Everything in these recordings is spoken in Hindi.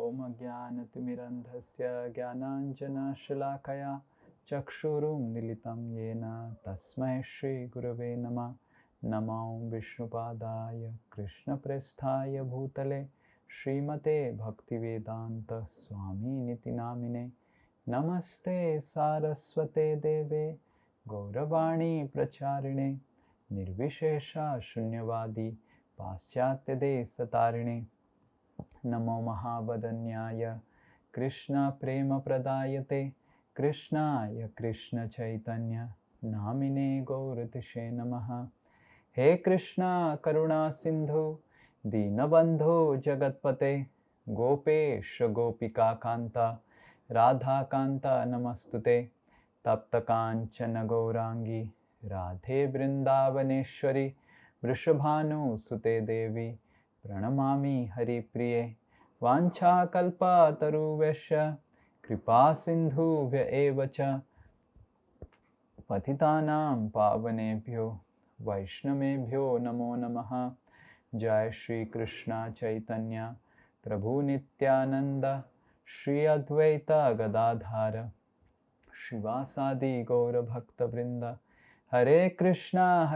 ॐ अज्ञानतिमिरन्धस्य ज्ञानाञ्जनशलाकया चक्षुरुन्मीलितं येन तस्मै श्रीगुरवे नमः। नमो विष्णुपादाय कृष्णप्रेष्ठाय भूतले श्रीमते भक्तिवेदान्तस्वामिनिति नामिने। नमस्ते सारस्वते देवे गौरवाणी प्रचारिणे निर्विशेषा शून्यवादी पाश्चात्यदेशतारिणे। नमो महावदन्याय कृष्ण प्रेम प्रदायते कृष्णाय कृष्ण चैतन्य नामिने गौरतिशे नमः। हे कृष्णा करुणा सिंधु दीनबंधु जगतपते गोपेश गोपिका कांता राधा कांता नमस्तुते। तप्त कांचन गौरांगी राधे वृंदावनेश्वरी वृषभानुसुते देवी प्रणमामि हरिप्रिये। वाञ्छाकल्पतरुभ्यश्च कृपा सिन्धुभ्य एव च पतितानां पावनेभ्यो वैष्णवेभ्यो नमो नमः। जय श्री कृष्ण चैतन्य प्रभु नित्यानंद श्री अद्वैत गदाधर श्रीवासादि गौर भक्तवृंद। हरे कृष्णा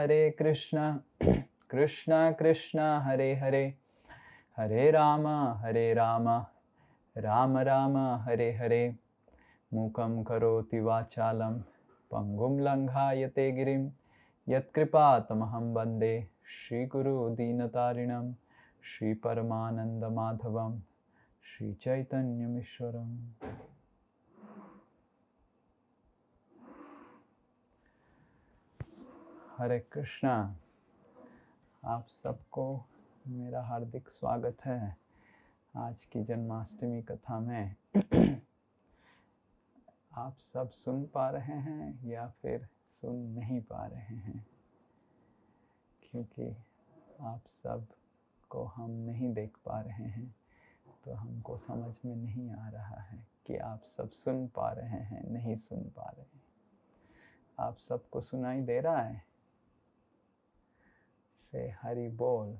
कृष्णा कृष्णा हरे हरे हरे राम राम राम हरे हरे। मूकं करोति वाचालं पंगुं लंघायते गिरिं यत्कृपातमहं वन्दे श्रीगुरु दीनतारिणं श्रीपरमानन्दमाधवं श्रीचैतन्यमीश्वरम्। हरे कृष्णा। आप सबको मेरा हार्दिक स्वागत है आज की जन्माष्टमी कथा में। आप सब सुन पा रहे हैं या फिर सुन नहीं पा रहे हैं, क्योंकि आप सब को हम नहीं देख पा रहे हैं तो हमको समझ में नहीं आ रहा है कि आप सब सुन पा रहे हैं नहीं सुन पा रहे हैं। आप सबको सुनाई दे रहा है? से हरि बोल,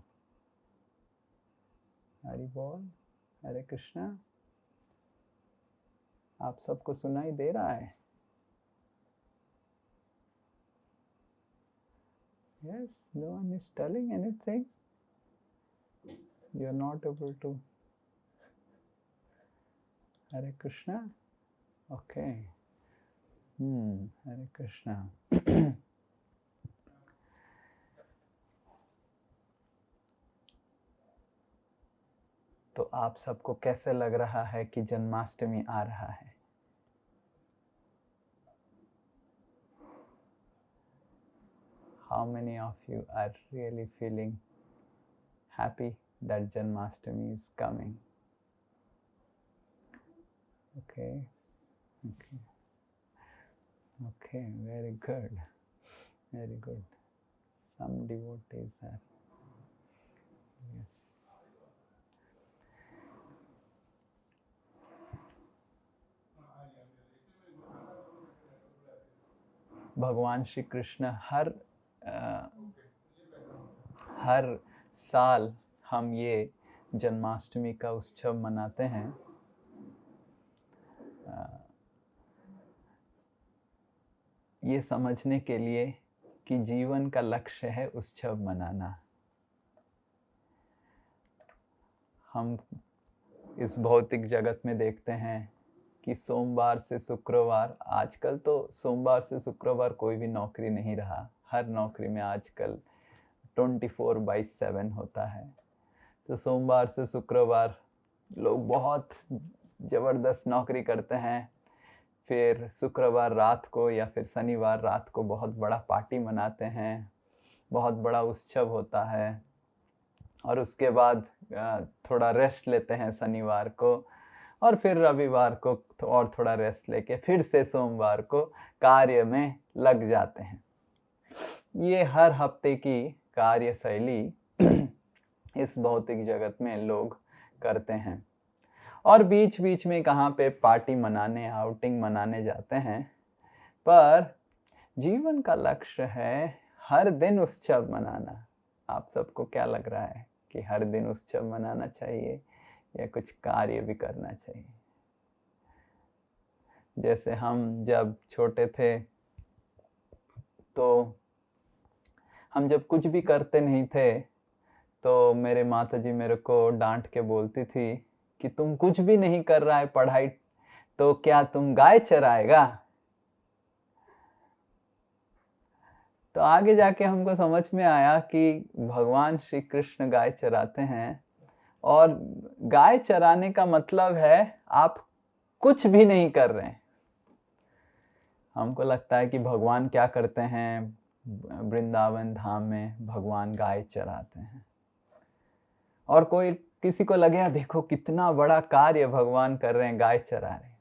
हरि बोल, हरे कृष्णा। आप सबको सुनाई दे रहा है? Yes, no one is telling anything. You are not able to. Hare Krishna. Okay. Hare Krishna. तो आप सबको कैसे लग रहा है कि जन्माष्टमी आ रहा है? How many of you are really feeling happy that Janmashtami is coming? Okay, okay, okay, very good, very good. Some devotees are, yes. भगवान श्री कृष्ण हर साल हम ये जन्माष्टमी का उत्सव मनाते हैं। ये समझने के लिए कि जीवन का लक्ष्य है उत्सव मनाना। हम इस भौतिक जगत में देखते हैं कि सोमवार से शुक्रवार, आजकल तो सोमवार से शुक्रवार कोई भी नौकरी नहीं रहा। हर नौकरी में आजकल 24/7 होता है। तो सोमवार से शुक्रवार लोग बहुत ज़बरदस्त नौकरी करते हैं। फिर शुक्रवार रात को या फिर शनिवार रात को बहुत बड़ा पार्टी मनाते हैं, बहुत बड़ा उत्सव होता है। और उसके बाद थोड़ा रेस्ट लेते हैं शनिवार को, और फिर रविवार को और थोड़ा रेस्ट लेके फिर से सोमवार को कार्य में लग जाते हैं। ये हर हफ्ते की कार्यशैली इस भौतिक जगत में लोग करते हैं। और बीच बीच में कहाँ पे पार्टी मनाने, आउटिंग मनाने जाते हैं। पर जीवन का लक्ष्य है हर दिन उत्सव मनाना। आप सबको क्या लग रहा है कि हर दिन उत्सव मनाना चाहिए या कुछ कार्य भी करना चाहिए। जैसे हम जब छोटे थे तो हम जब कुछ भी करते नहीं थे तो मेरे माताजी मेरे को डांट के बोलती थी कि तुम कुछ भी नहीं कर रहा है पढ़ाई, तो क्या तुम गाय चराएगा। तो आगे जाके हमको समझ में आया कि भगवान श्री कृष्ण गाय चराते हैं, और गाय चराने का मतलब है आप कुछ भी नहीं कर रहे हैं। हमको लगता है कि भगवान क्या करते हैं, वृंदावन धाम में भगवान गाय चराते हैं, और कोई किसी को लगेगा देखो कितना बड़ा कार्य भगवान कर रहे हैं, गाय चरा रहे हैं।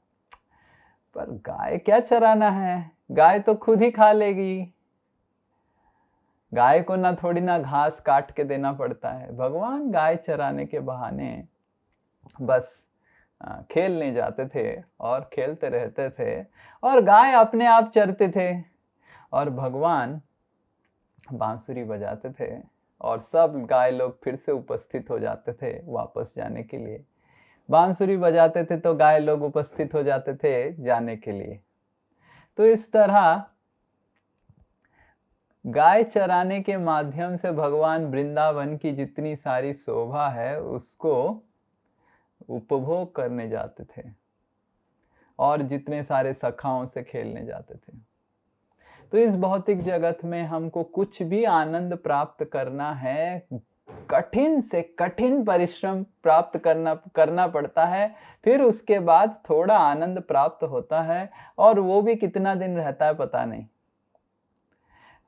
पर गाय क्या चराना है, गाय तो खुद ही खा लेगी। गाय को ना थोड़ी ना घास काट के देना पड़ता है। भगवान गाय चराने के बहाने बस खेलने जाते थे और खेलते रहते थे, और गाय अपने आप चरते थे, और भगवान बांसुरी बजाते थे, और सब गाय लोग फिर से उपस्थित हो जाते थे वापस जाने के लिए। बांसुरी बजाते थे तो गाय लोग उपस्थित हो जाते थे जाने के लिए। तो इस तरह गाय चराने के माध्यम से भगवान वृंदावन की जितनी सारी शोभा है उसको उपभोग करने जाते थे, और जितने सारे सखाओं से खेलने जाते थे। तो इस भौतिक जगत में हमको कुछ भी आनंद प्राप्त करना है, कठिन से कठिन परिश्रम प्राप्त करना पड़ता है, फिर उसके बाद थोड़ा आनंद प्राप्त होता है, और वो भी कितना दिन रहता है पता नहीं।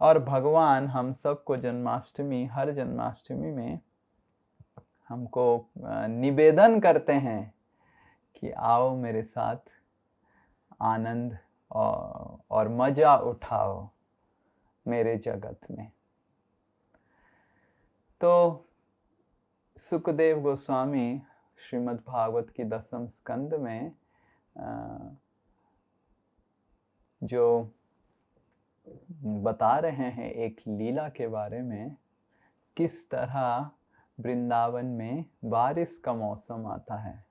और भगवान हम सबको जन्माष्टमी, हर जन्माष्टमी में हमको निवेदन करते हैं कि आओ मेरे साथ आनंद और मजा उठाओ मेरे जगत में। तो सुखदेव गोस्वामी श्रीमद् भागवत की 10वें स्कंद में जो बता रहे हैं एक लीला के बारे में, किस तरह वृंदावन में बारिश का मौसम आता है,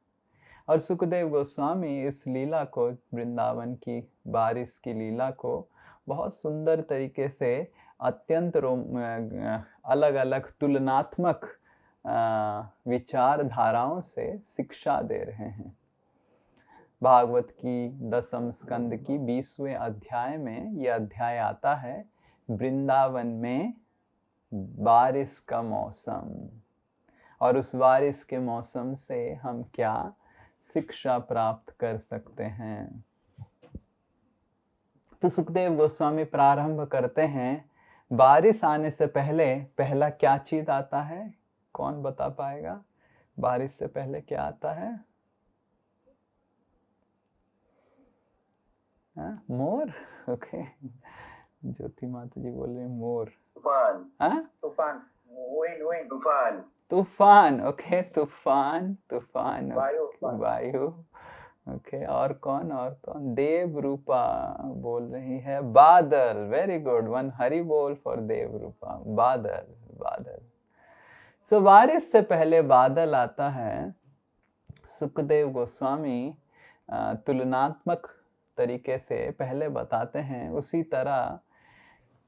और सुखदेव गोस्वामी इस लीला को, वृंदावन की बारिश की लीला को बहुत सुंदर तरीके से अत्यंत अलग अलग तुलनात्मक विचारधाराओं से शिक्षा दे रहे हैं। भागवत की 10वें स्कंद की 20वें अध्याय में यह अध्याय आता है, वृंदावन में बारिश का मौसम, और उस बारिश के मौसम से हम क्या शिक्षा प्राप्त कर सकते हैं। तो सुखदेव गोस्वामी प्रारंभ करते हैं, बारिश आने से पहले पहला क्या चीज आता है, कौन बता पाएगा? बारिश से पहले क्या आता है? मोर। ओके, ज्योति माता जी बोल रहे हैं मोर। तूफान। तूफान। तूफान। तूफान। ओके, तूफान। तूफान। वायु। ओके, और कौन? देव रूपा बोल रही है बादल। वेरी गुड, वन हरि बोल फॉर देव रूपा। बादल। सो बारिश से पहले बादल आता है। सुखदेव गोस्वामी तुलनात्मक तरीके से पहले बताते हैं, उसी तरह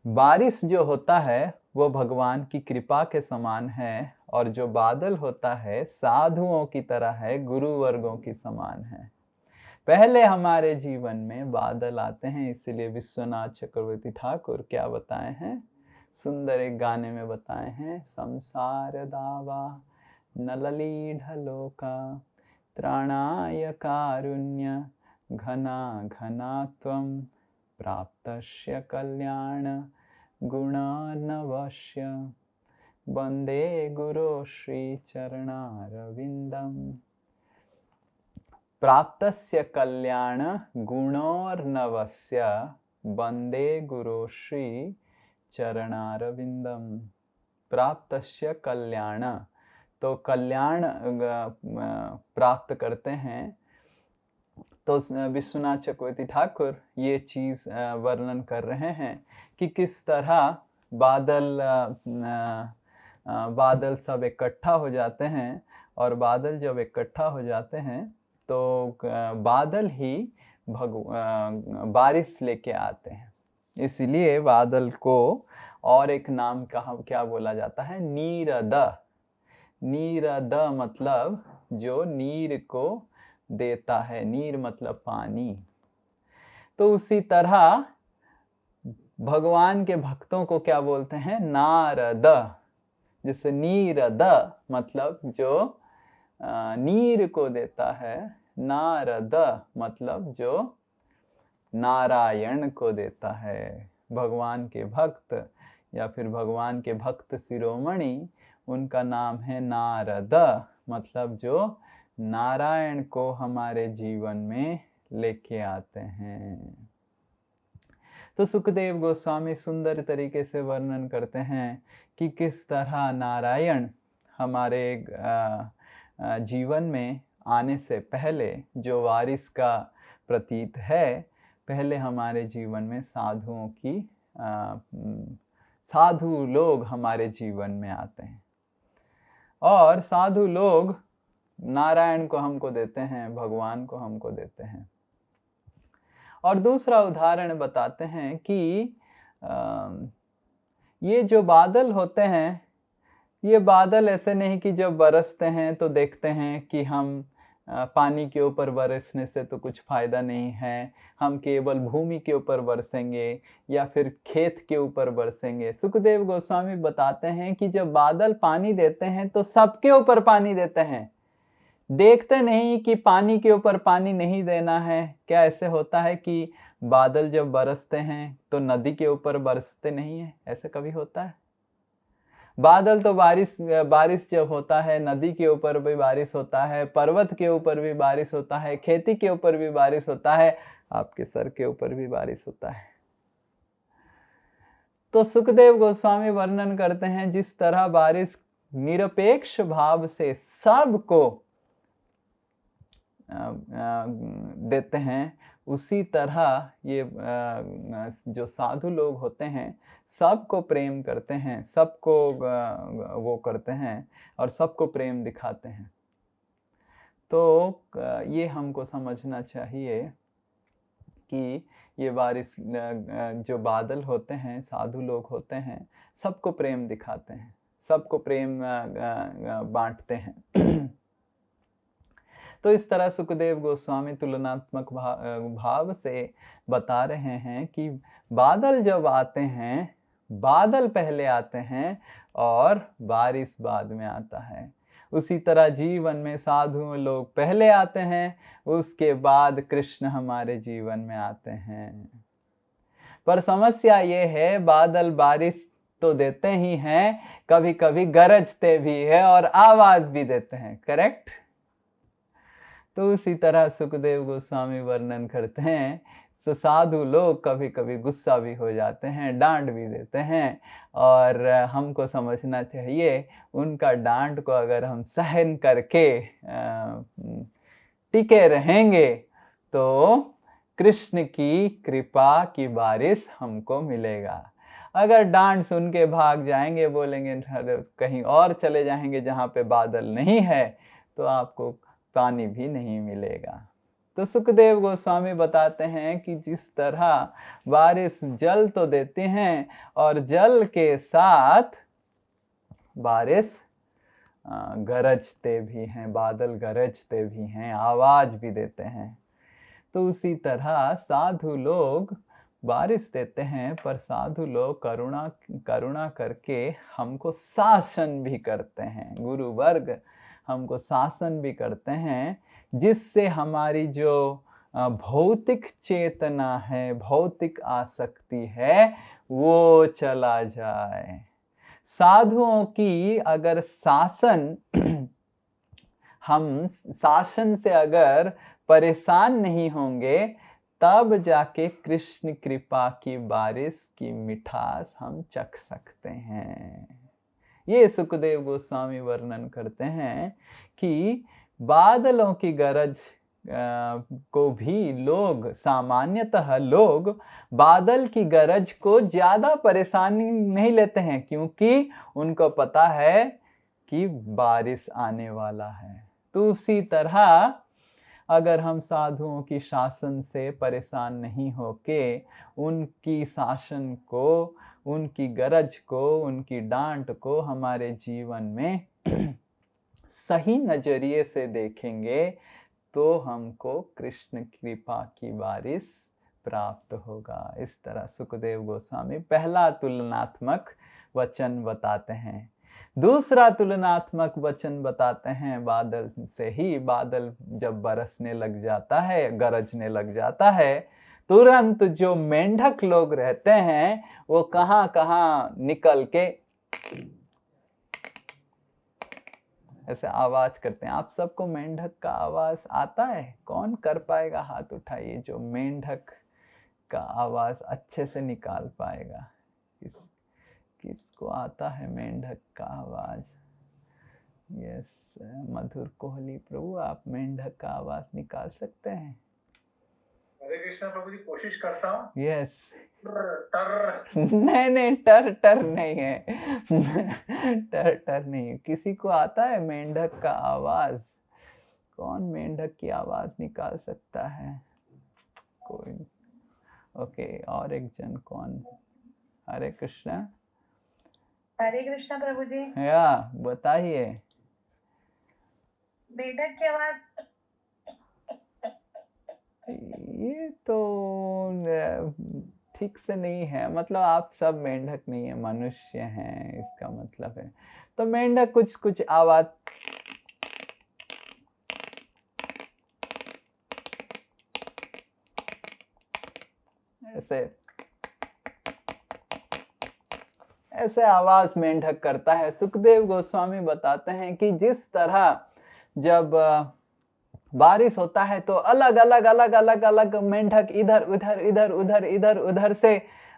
बारिश जो होता है वो भगवान की कृपा के समान है, और जो बादल होता है साधुओं की तरह है, गुरु वर्गों की समान है। पहले हमारे जीवन में बादल आते हैं, इसलिए विश्वनाथ चक्रवर्ती ठाकुर क्या बताए हैं, सुंदर एक गाने में बताए हैं, संसार दावा नलली ढलोका त्राणाय कारुण्य घना घना त्वं प्राप्तस्य कल्याण गुणार्णवस्य वंदे गुरो श्री चरणारविंदम। प्राप्तस्य कल्याण गुणोर्नवस्य वंदे गुरो श्री चरणारविंदम। प्राप्तस्य कल्याण, तो कल्याण प्राप्त करते हैं। तो विश्वनाथ चक्रवर्ती ठाकुर ये चीज वर्णन कर रहे हैं कि किस तरह बादल सब इकट्ठा हो जाते हैं, और बादल जब इकट्ठा हो जाते हैं तो बादल ही बारिश लेके आते हैं। इसलिए बादल को और एक नाम क्या बोला जाता है? नीरद। नीरद मतलब जो नीर को देता है, नीर मतलब पानी। तो उसी तरह भगवान के भक्तों को क्या बोलते हैं? नारद। जिससे नीरद मतलब जो नीर को देता है, नारद मतलब जो नारायण को देता है। भगवान के भक्त या फिर भगवान के भक्त शिरोमणि, उनका नाम है नारद, मतलब जो नारायण को हमारे जीवन में लेके आते हैं। तो सुखदेव गोस्वामी सुंदर तरीके से वर्णन करते हैं कि किस तरह नारायण हमारे जीवन में आने से पहले जो वारिस का प्रतीत है, पहले हमारे जीवन में साधु लोग हमारे जीवन में आते हैं और साधु लोग नारायण को हमको देते हैं, भगवान को हमको देते हैं। और दूसरा उदाहरण बताते हैं कि ये जो बादल होते हैं, ये बादल ऐसे नहीं कि जब बरसते हैं तो देखते हैं कि हम पानी के ऊपर बरसने से तो कुछ फायदा नहीं है, हम केवल भूमि के ऊपर बरसेंगे या फिर खेत के ऊपर बरसेंगे। सुखदेव गोस्वामी बताते हैं कि जब बादल पानी देते हैं तो सबके ऊपर पानी देते हैं, देखते नहीं कि पानी के ऊपर पानी नहीं देना है। क्या ऐसे होता है कि बादल जब बरसते हैं तो नदी के ऊपर बरसते नहीं है? ऐसे कभी होता है? बादल तो बारिश जब होता है, नदी के ऊपर भी बारिश होता है, पर्वत के ऊपर भी बारिश होता है, खेती के ऊपर भी बारिश होता है, आपके सर के ऊपर भी बारिश होता है। तो सुखदेव गोस्वामी वर्णन करते हैं जिस तरह बारिश निरपेक्ष भाव से सबको देते हैं, उसी तरह ये जो साधु लोग होते हैं सबको प्रेम करते हैं, सबको वो करते हैं और सबको प्रेम दिखाते हैं। तो ये हमको समझना चाहिए कि ये बारिश जो बादल होते हैं, साधु लोग होते हैं, सबको प्रेम दिखाते हैं, सबको प्रेम बांटते हैं। तो इस तरह सुखदेव गोस्वामी तुलनात्मक भाव से बता रहे हैं कि बादल जब आते हैं, बादल पहले आते हैं और बारिश बाद में आता है। उसी तरह जीवन में साधु लोग पहले आते हैं, उसके बाद कृष्ण हमारे जीवन में आते हैं। पर समस्या ये है, बादल बारिश तो देते ही हैं, कभी कभी गरजते भी है और आवाज भी देते हैं। करेक्ट? तो उसी तरह सुखदेव गोस्वामी वर्णन करते हैं, तो साधु लोग कभी कभी गुस्सा भी हो जाते हैं, डांट भी देते हैं, और हमको समझना चाहिए उनका डांट को अगर हम सहन करके टिके रहेंगे तो कृष्ण की कृपा की बारिश हमको मिलेगा। अगर डांट सुन के भाग जाएंगे, बोलेंगे कहीं और चले जाएंगे जहाँ पे बादल नहीं है, तो आपको पानी भी नहीं मिलेगा। तो सुखदेव गोस्वामी बताते हैं कि जिस तरह बारिश जल तो देते हैं और जल के साथ बारिश गरजते भी हैं, बादल गरजते भी हैं, आवाज भी देते हैं। तो उसी तरह साधु लोग बारिश देते हैं, पर साधु लोग करुणा करके हमको शासन भी करते हैं। गुरु वर्ग हमको शासन भी करते हैं, जिससे हमारी जो भौतिक चेतना है, भौतिक आसक्ति है, वो चला जाए। साधुओं की अगर हम शासन से अगर परेशान नहीं होंगे, तब जाके कृष्ण कृपा की बारिश की मिठास हम चख सकते हैं। ये सुखदेव गोस्वामी वर्णन करते हैं कि बादलों की गरज को भी लोग, सामान्यतः लोग बादल की गरज को ज्यादा परेशानी नहीं लेते हैं, क्योंकि उनको पता है कि बारिश आने वाला है। तो उसी तरह अगर हम साधुओं की शासन से परेशान नहीं होके उनकी शासन को, उनकी गरज को, उनकी डांट को हमारे जीवन में सही नजरिए से देखेंगे तो हमको कृष्ण कृपा की बारिश प्राप्त होगा। इस तरह सुखदेव गोस्वामी पहला तुलनात्मक वचन बताते हैं। दूसरा तुलनात्मक वचन बताते हैं बादल से ही। बादल जब बरसने लग जाता है, गरजने लग जाता है, तुरंत जो मेंढक लोग रहते हैं वो कहां कहां निकल के ऐसे आवाज करते हैं। आप सबको मेंढक का आवाज आता है? कौन कर पाएगा? हाथ उठाइए जो मेंढक का आवाज अच्छे से निकाल पाएगा। किसको आता है मेंढक का आवाज? यस, मधुर कोहली प्रभु, आप मेंढक का आवाज निकाल सकते हैं? हरे कृष्णा प्रभु जी, कोशिश करता हूँ। यस। टर नहीं, टर नहीं है। टर नहीं है। किसी को आता है मेंढक का आवाज? कौन मेंढक की आवाज निकाल सकता है? कोई? ओके, और एक जन कौन? हरे कृष्णा। हरे कृष्णा प्रभु जी। या बताइए। मेढक की आवाज ये तो ठीक से नहीं है। मतलब आप सब मेंढक नहीं है, मनुष्य हैं, इसका मतलब है। तो मेंढक कुछ कुछ आवाज ऐसे आवाज मेंढक करता है। सुखदेव गोस्वामी बताते हैं कि जिस तरह जब बारिश होता है तो अलग अलग मेंढक इधर उधर से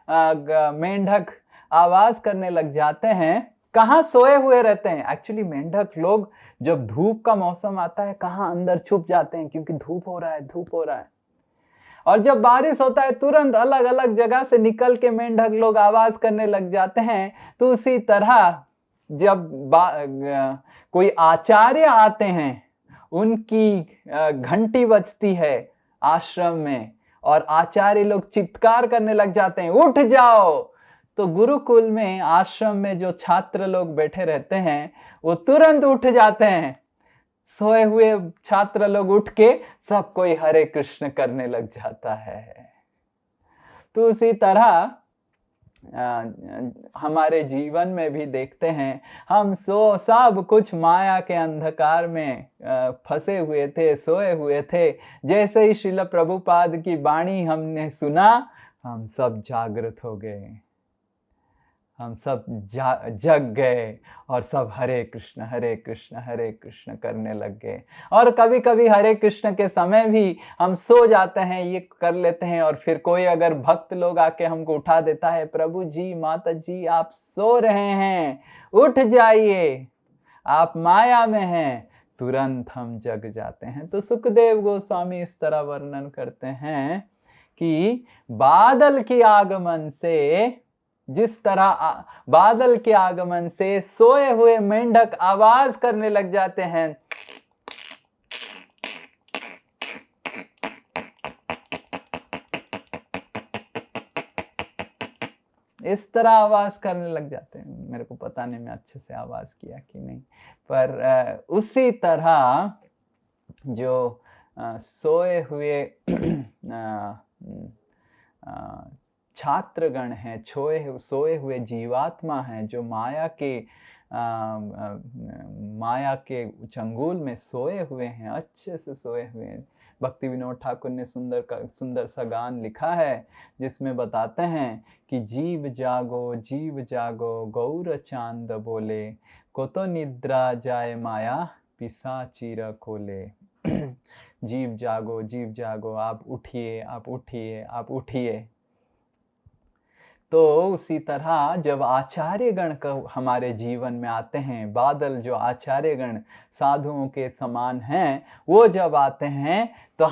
मेंढक आवाज करने लग जाते हैं। कहाँ सोए हुए रहते हैं? एक्चुअली मेंढक लोग जब धूप का मौसम आता है कहाँ अंदर छुप जाते हैं, क्योंकि धूप हो रहा है। और जब बारिश होता है तुरंत अलग अलग जगह से निकल के मेंढक लोग आवाज करने लग जाते हैं। तो उसी तरह जब कोई आचार्य आते हैं, उनकी घंटी बजती है आश्रम में और आचार्य लोग चित्कार करने लग जाते हैं, उठ जाओ। तो गुरुकुल में, आश्रम में जो छात्र लोग बैठे रहते हैं वो तुरंत उठ जाते हैं। सोए हुए छात्र लोग उठ के सब कोई हरे कृष्ण करने लग जाता है। तो उसी तरह हमारे जीवन में भी देखते हैं, हम सब कुछ माया के अंधकार में फंसे हुए थे, सोए हुए थे। जैसे ही श्रील प्रभुपाद की वाणी हमने सुना, हम सब जागृत हो गए, हम सब जग गए और सब हरे कृष्ण करने लग गए। और कभी कभी हरे कृष्ण के समय भी हम सो जाते हैं, ये कर लेते हैं, और फिर कोई अगर भक्त लोग आके हमको उठा देता है, प्रभु जी, माता जी, आप सो रहे हैं, उठ जाइए, आप माया में हैं, तुरंत हम जग जाते हैं। तो सुखदेव गोस्वामी इस तरह वर्णन करते हैं कि बादल के आगमन से, जिस तरह बादल के आगमन से सोए हुए मेंढक आवाज करने लग जाते हैं, इस तरह आवाज करने लग जाते हैं। मेरे को पता नहीं मैं अच्छे से आवाज किया कि नहीं, पर उसी तरह जो सोए हुए छात्रगण हैं, सोए हुए जीवात्मा हैं, जो माया के चंगुल में सोए हुए हैं, अच्छे से सोए हुए हैं। भक्ति विनोद ठाकुर ने सुंदर सा गान लिखा है जिसमें बताते हैं कि जीव जागो गौर चांद बोले, को तो निद्रा जाए माया पिशाचीर खोले। जीव जागो, आप उठिए। तो उसी तरह जब आचार्यगण हमारे जीवन में आते हैं, बादल जो आचार्यगण साधुओं के समान हैं, वो जब आते हैं तो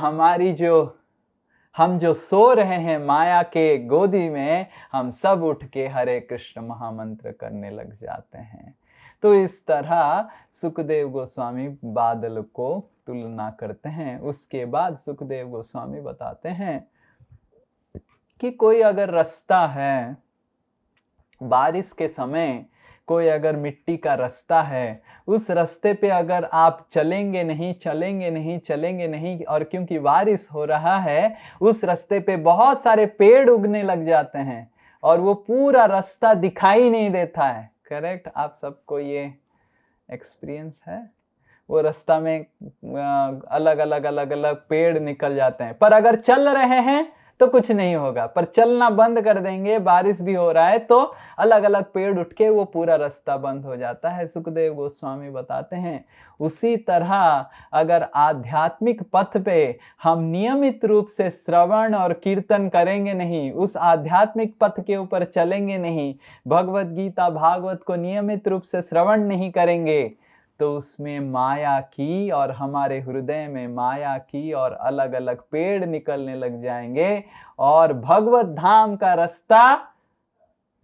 हम जो सो रहे हैं माया के गोदी में, हम सब उठ के हरे कृष्ण महामंत्र करने लग जाते हैं। तो इस तरह सुखदेव गोस्वामी बादल को तुलना करते हैं। उसके बाद सुखदेव गोस्वामी बताते हैं कि कोई अगर रास्ता है, बारिश के समय कोई अगर मिट्टी का रास्ता है, उस रास्ते पे अगर आप चलेंगे नहीं, और क्योंकि बारिश हो रहा है, उस रास्ते पे बहुत सारे पेड़ उगने लग जाते हैं और वो पूरा रास्ता दिखाई नहीं देता है। करेक्ट? आप सबको ये एक्सपीरियंस है? वो रास्ता में अलग अलग पेड़ निकल जाते हैं, पर अगर चल रहे हैं तो कुछ नहीं होगा, पर चलना बंद कर देंगे, बारिश भी हो रहा है, तो अलग अलग पेड़ उठ के वो पूरा रास्ता बंद हो जाता है। सुखदेव गोस्वामी बताते हैं उसी तरह अगर आध्यात्मिक पथ पे हम नियमित रूप से श्रवण और कीर्तन करेंगे नहीं, उस आध्यात्मिक पथ के ऊपर चलेंगे नहीं, भगवत गीता भागवत को नियमित रूप से श्रवण नहीं करेंगे, तो उसमें माया की और हमारे हृदय में माया की और अलग अलग पेड़ निकलने लग जाएंगे और भगवत धाम का रास्ता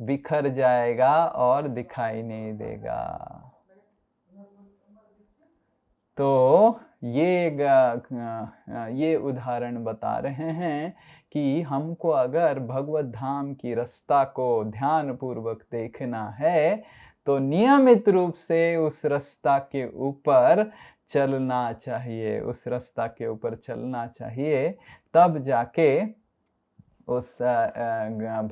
बिखर जाएगा और दिखाई नहीं देगा। तो ये उदाहरण बता रहे हैं कि हमको अगर भगवत धाम की रास्ता को ध्यान पूर्वक देखना है तो नियमित रूप से उस रास्ता के ऊपर चलना चाहिए, उस रास्ता के ऊपर चलना चाहिए, तब जाके उस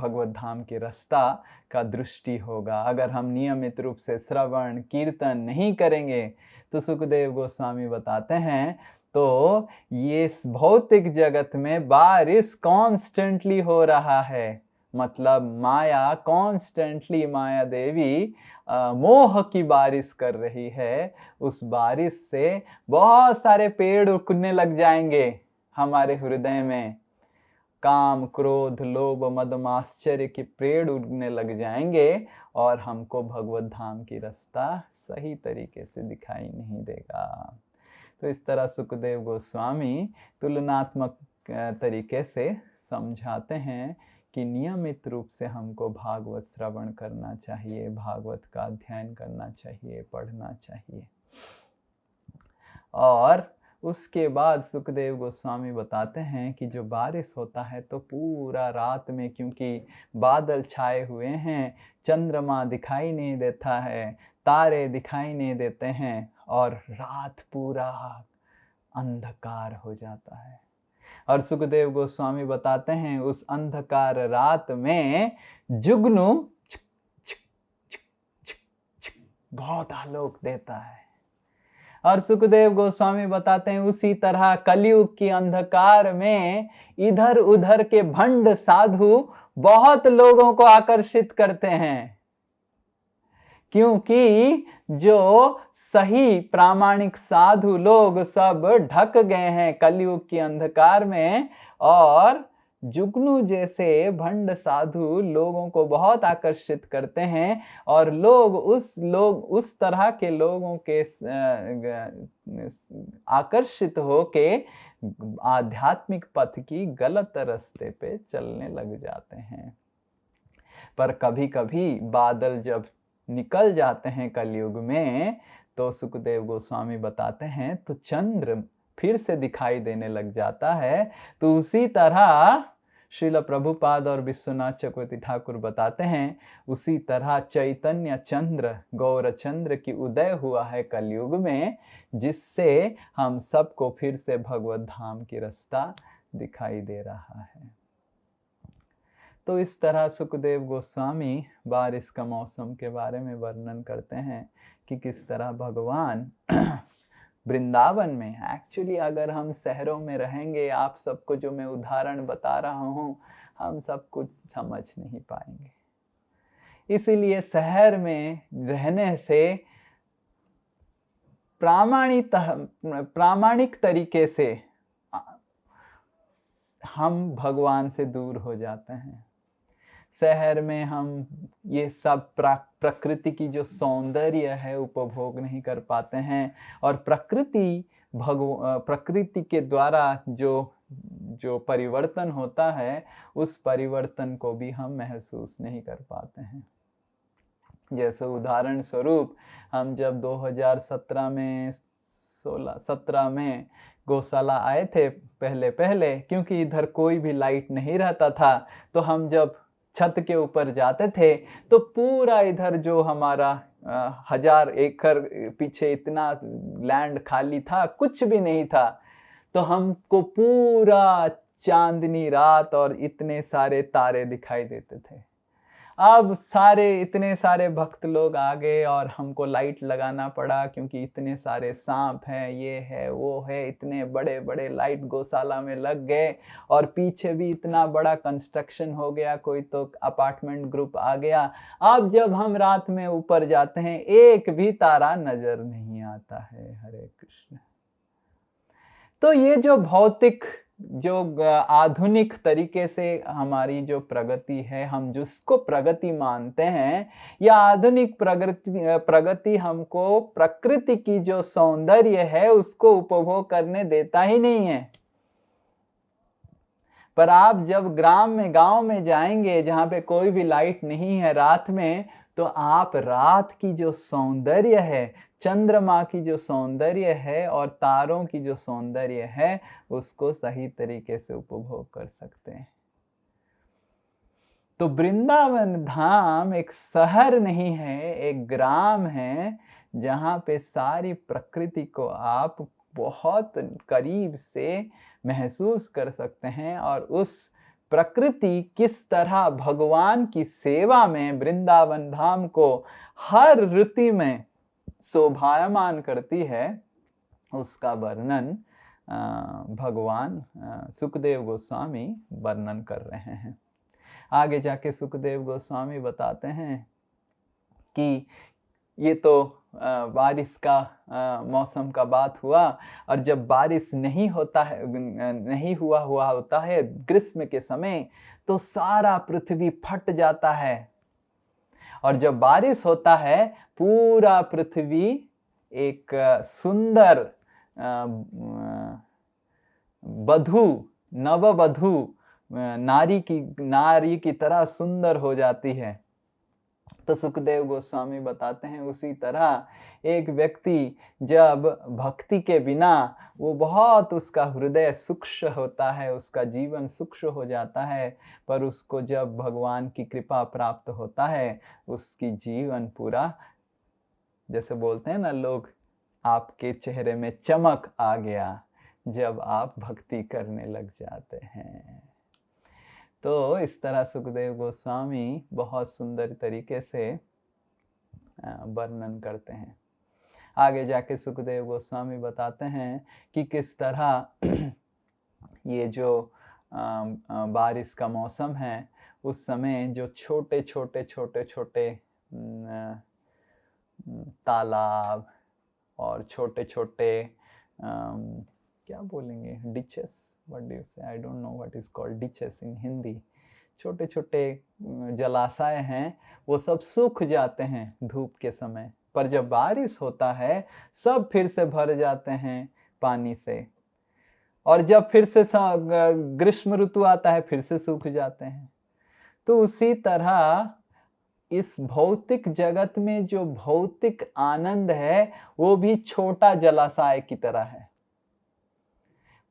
भगवत धाम के रास्ता का दृष्टि होगा। अगर हम नियमित रूप से श्रवण कीर्तन नहीं करेंगे तो सुखदेव गोस्वामी बताते हैं तो ये भौतिक जगत में बारिश कॉन्स्टेंटली हो रहा है, मतलब माया कॉन्स्टेंटली, माया देवी मोह की बारिश कर रही है। उस बारिश से बहुत सारे पेड़ उगने लग जाएंगे हमारे हृदय में, काम क्रोध लोभ मद माश्चर्य के पेड़ उगने लग जाएंगे और हमको भगवत धाम की रास्ता सही तरीके से दिखाई नहीं देगा। तो इस तरह सुखदेव गोस्वामी तुलनात्मक तरीके से समझाते हैं कि नियमित रूप से हमको भागवत श्रवण करना चाहिए, भागवत का अध्ययन करना चाहिए, पढ़ना चाहिए। और उसके बाद सुखदेव गोस्वामी बताते हैं कि जो बारिश होता है तो पूरा रात में, क्योंकि बादल छाए हुए हैं, चंद्रमा दिखाई नहीं देता है, तारे दिखाई नहीं देते हैं और रात पूरा अंधकार हो जाता है। और सुखदेव गोस्वामी बताते हैं उस अंधकार रात में जुगनू बहुत आलोक देता है। और सुखदेव गोस्वामी बताते हैं उसी तरह कलयुग की अंधकार में इधर उधर के भंड साधु बहुत लोगों को आकर्षित करते हैं, क्योंकि जो सही प्रामाणिक साधु लोग सब ढक गए हैं कलयुग की अंधकार में, और जुगनू जैसे भंड साधु लोगों को बहुत आकर्षित करते हैं और लोग उस तरह के लोगों के आकर्षित होके आध्यात्मिक पथ की गलत रास्ते पे चलने लग जाते हैं। पर कभी कभी बादल जब निकल जाते हैं कलयुग में तो सुखदेव गोस्वामी बताते हैं तो चंद्र फिर से दिखाई देने लग जाता है। तो उसी तरह श्रील प्रभुपाद और विश्वनाथ चक्रवर्ती ठाकुर बताते हैं उसी तरह चैतन्य चंद्र गौर चंद्र की उदय हुआ है कलयुग में, जिससे हम सबको फिर से भगवत धाम की रास्ता दिखाई दे रहा है। तो इस तरह सुखदेव गोस्वामी बारिश का मौसम के बारे में वर्णन करते हैं कि किस तरह भगवान वृंदावन में, एक्चुअली अगर हम शहरों में रहेंगे, आप सबको जो मैं उदाहरण बता रहा हूँ, हम सब कुछ समझ नहीं पाएंगे। इसीलिए शहर में रहने से प्रामाणिक तरीके से हम भगवान से दूर हो जाते हैं। शहर में हम ये सब प्रकृति की जो सौंदर्य है उपभोग नहीं कर पाते हैं और प्रकृति के द्वारा जो परिवर्तन होता है उस परिवर्तन को भी हम महसूस नहीं कर पाते हैं। जैसे उदाहरण स्वरूप हम जब 2017 में 17 में गौशाला आए थे पहले पहले, क्योंकि इधर कोई भी लाइट नहीं रहता था, तो हम जब छत के ऊपर जाते थे तो पूरा इधर जो हमारा 1000 एकड़ पीछे इतना लैंड खाली था, कुछ भी नहीं था, तो हमको पूरा चांदनी रात और इतने सारे तारे दिखाई देते थे। अब इतने सारे भक्त लोग आ गए और हमको लाइट लगाना पड़ा, क्योंकि इतने सारे सांप हैं, ये है वो है, इतने बड़े बड़े लाइट गौशाला में लग गए और पीछे भी इतना बड़ा कंस्ट्रक्शन हो गया, कोई तो अपार्टमेंट ग्रुप आ गया। अब जब हम रात में ऊपर जाते हैं, एक भी तारा नजर नहीं आता है। हरे कृष्ण। तो ये जो भौतिक, जो आधुनिक तरीके से हमारी जो प्रगति है, हम जिसको प्रगति मानते हैं, या आधुनिक प्रगति हमको प्रकृति की जो सौंदर्य है उसको उपभोग करने देता ही नहीं है। पर आप जब गांव में जाएंगे जहां पे कोई भी लाइट नहीं है रात में, तो आप रात की जो सौंदर्य है, चंद्रमा की जो सौंदर्य है और तारों की जो सौंदर्य है, उसको सही तरीके से उपभोग कर सकते हैं। तो वृंदावन धाम एक शहर नहीं है, एक ग्राम है, जहां पे सारी प्रकृति को आप बहुत करीब से महसूस कर सकते हैं। और उस प्रकृति किस तरह भगवान की सेवा में वृंदावन धाम को हर ऋतु में शोभायमान करती है, उसका वर्णन भगवान सुखदेव गोस्वामी वर्णन कर रहे हैं। आगे जाके सुखदेव गोस्वामी बताते हैं कि ये तो बारिश का मौसम का बात हुआ, और जब बारिश नहीं हुआ होता है ग्रीष्म के समय, तो सारा पृथ्वी फट जाता है, और जब बारिश होता है पूरा पृथ्वी एक सुंदर नववधू नारी की तरह सुंदर हो जाती है। तो सुखदेव गोस्वामी बताते हैं उसी तरह एक व्यक्ति जब भक्ति के बिना, वो बहुत, उसका हृदय सूक्ष्म होता है, उसका जीवन सूक्ष्म हो जाता है, पर उसको जब भगवान की कृपा प्राप्त होता है, उसकी जीवन पूरा, जैसे बोलते हैं ना लोग, आपके चेहरे में चमक आ गया जब आप भक्ति करने लग जाते हैं। तो इस तरह सुखदेव गोस्वामी बहुत सुंदर तरीके से वर्णन करते हैं। आगे जाके सुखदेव गोस्वामी बताते हैं कि किस तरह ये जो बारिश का मौसम है, उस समय जो छोटे छोटे तालाब और छोटे छोटे क्या बोलेंगे, ditches, what do you say? I don't know what is called ditches in Hindi. छोटे छोटे जलाशय हैं, वो सब सूख जाते हैं धूप के समय, पर जब बारिश होता है सब फिर से भर जाते हैं पानी से, और जब फिर से ग्रीष्म ऋतु आता है फिर से सूख जाते हैं। तो उसी तरह इस भौतिक जगत में जो भौतिक आनंद है, वो भी छोटा जलाशय की तरह है।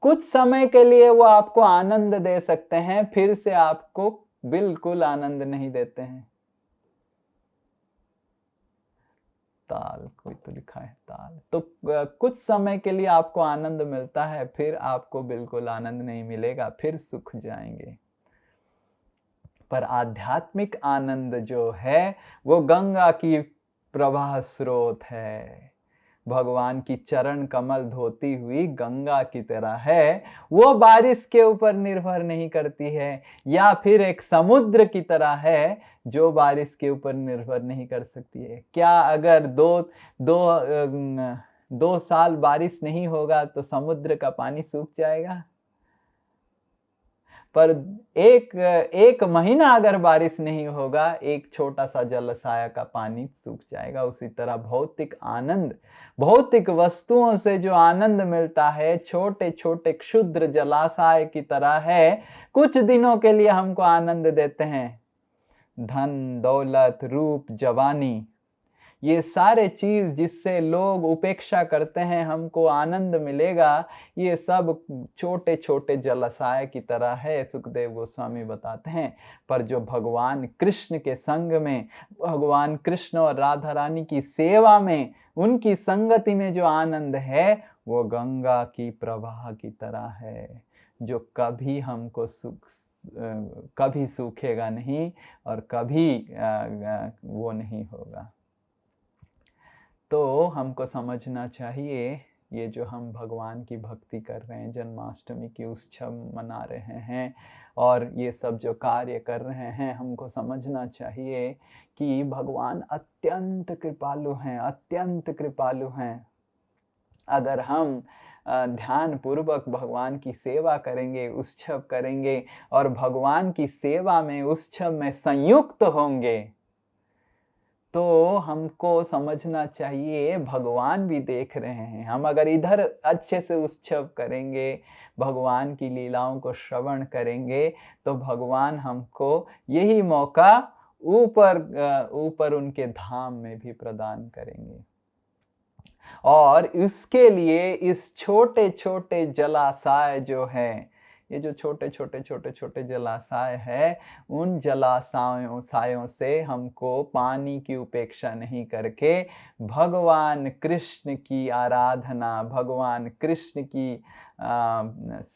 कुछ समय के लिए वो आपको आनंद दे सकते हैं, फिर से आपको बिल्कुल आनंद नहीं देते हैं। ताल, कोई तो लिखा है ताल। तो कुछ समय के लिए आपको आनंद मिलता है, फिर आपको बिल्कुल आनंद नहीं मिलेगा, फिर सूख जाएंगे। पर आध्यात्मिक आनंद जो है, वो गंगा की प्रवाह स्रोत है, भगवान की चरण कमल धोती हुई गंगा की तरह है। वो बारिश के ऊपर निर्भर नहीं करती है, या फिर एक समुद्र की तरह है जो बारिश के ऊपर निर्भर नहीं कर सकती है। क्या अगर दो साल बारिश नहीं होगा तो समुद्र का पानी सूख जाएगा? पर एक महीना अगर बारिश नहीं होगा, एक छोटा सा जलाशय का पानी सूख जाएगा। उसी तरह भौतिक आनंद, भौतिक वस्तुओं से जो आनंद मिलता है, छोटे छोटे क्षुद्र जलाशय की तरह है, कुछ दिनों के लिए हमको आनंद देते हैं। धन, दौलत, रूप, जवानी, ये सारे चीज जिससे लोग उपेक्षा करते हैं, हमको आनंद मिलेगा, ये सब छोटे छोटे जलाशय की तरह है, सुखदेव गोस्वामी बताते हैं। पर जो भगवान कृष्ण के संग में, भगवान कृष्ण और राधा रानी की सेवा में, उनकी संगति में जो आनंद है, वो गंगा की प्रवाह की तरह है, जो कभी हमको कभी सूखेगा नहीं और कभी वो नहीं होगा। तो हमको समझना चाहिए, ये जो हम भगवान की भक्ति कर रहे हैं, जन्माष्टमी की उत्सव मना रहे हैं और ये सब जो कार्य कर रहे हैं, हमको समझना चाहिए कि भगवान अत्यंत कृपालु हैं, अत्यंत कृपालु हैं। अगर हम ध्यान पूर्वक भगवान की सेवा करेंगे, उत्सव करेंगे और भगवान की सेवा में, उत्सव में संयुक्त होंगे, तो हमको समझना चाहिए भगवान भी देख रहे हैं। हम अगर इधर अच्छे से उत्सव करेंगे, भगवान की लीलाओं को श्रवण करेंगे, तो भगवान हमको यही मौका ऊपर उनके धाम में भी प्रदान करेंगे। और इसके लिए इस छोटे छोटे जलाशय जो हैं, ये जो छोटे छोटे जलाशय है, उन जलाशयों से हमको पानी की उपेक्षा नहीं करके भगवान कृष्ण की आराधना, भगवान कृष्ण की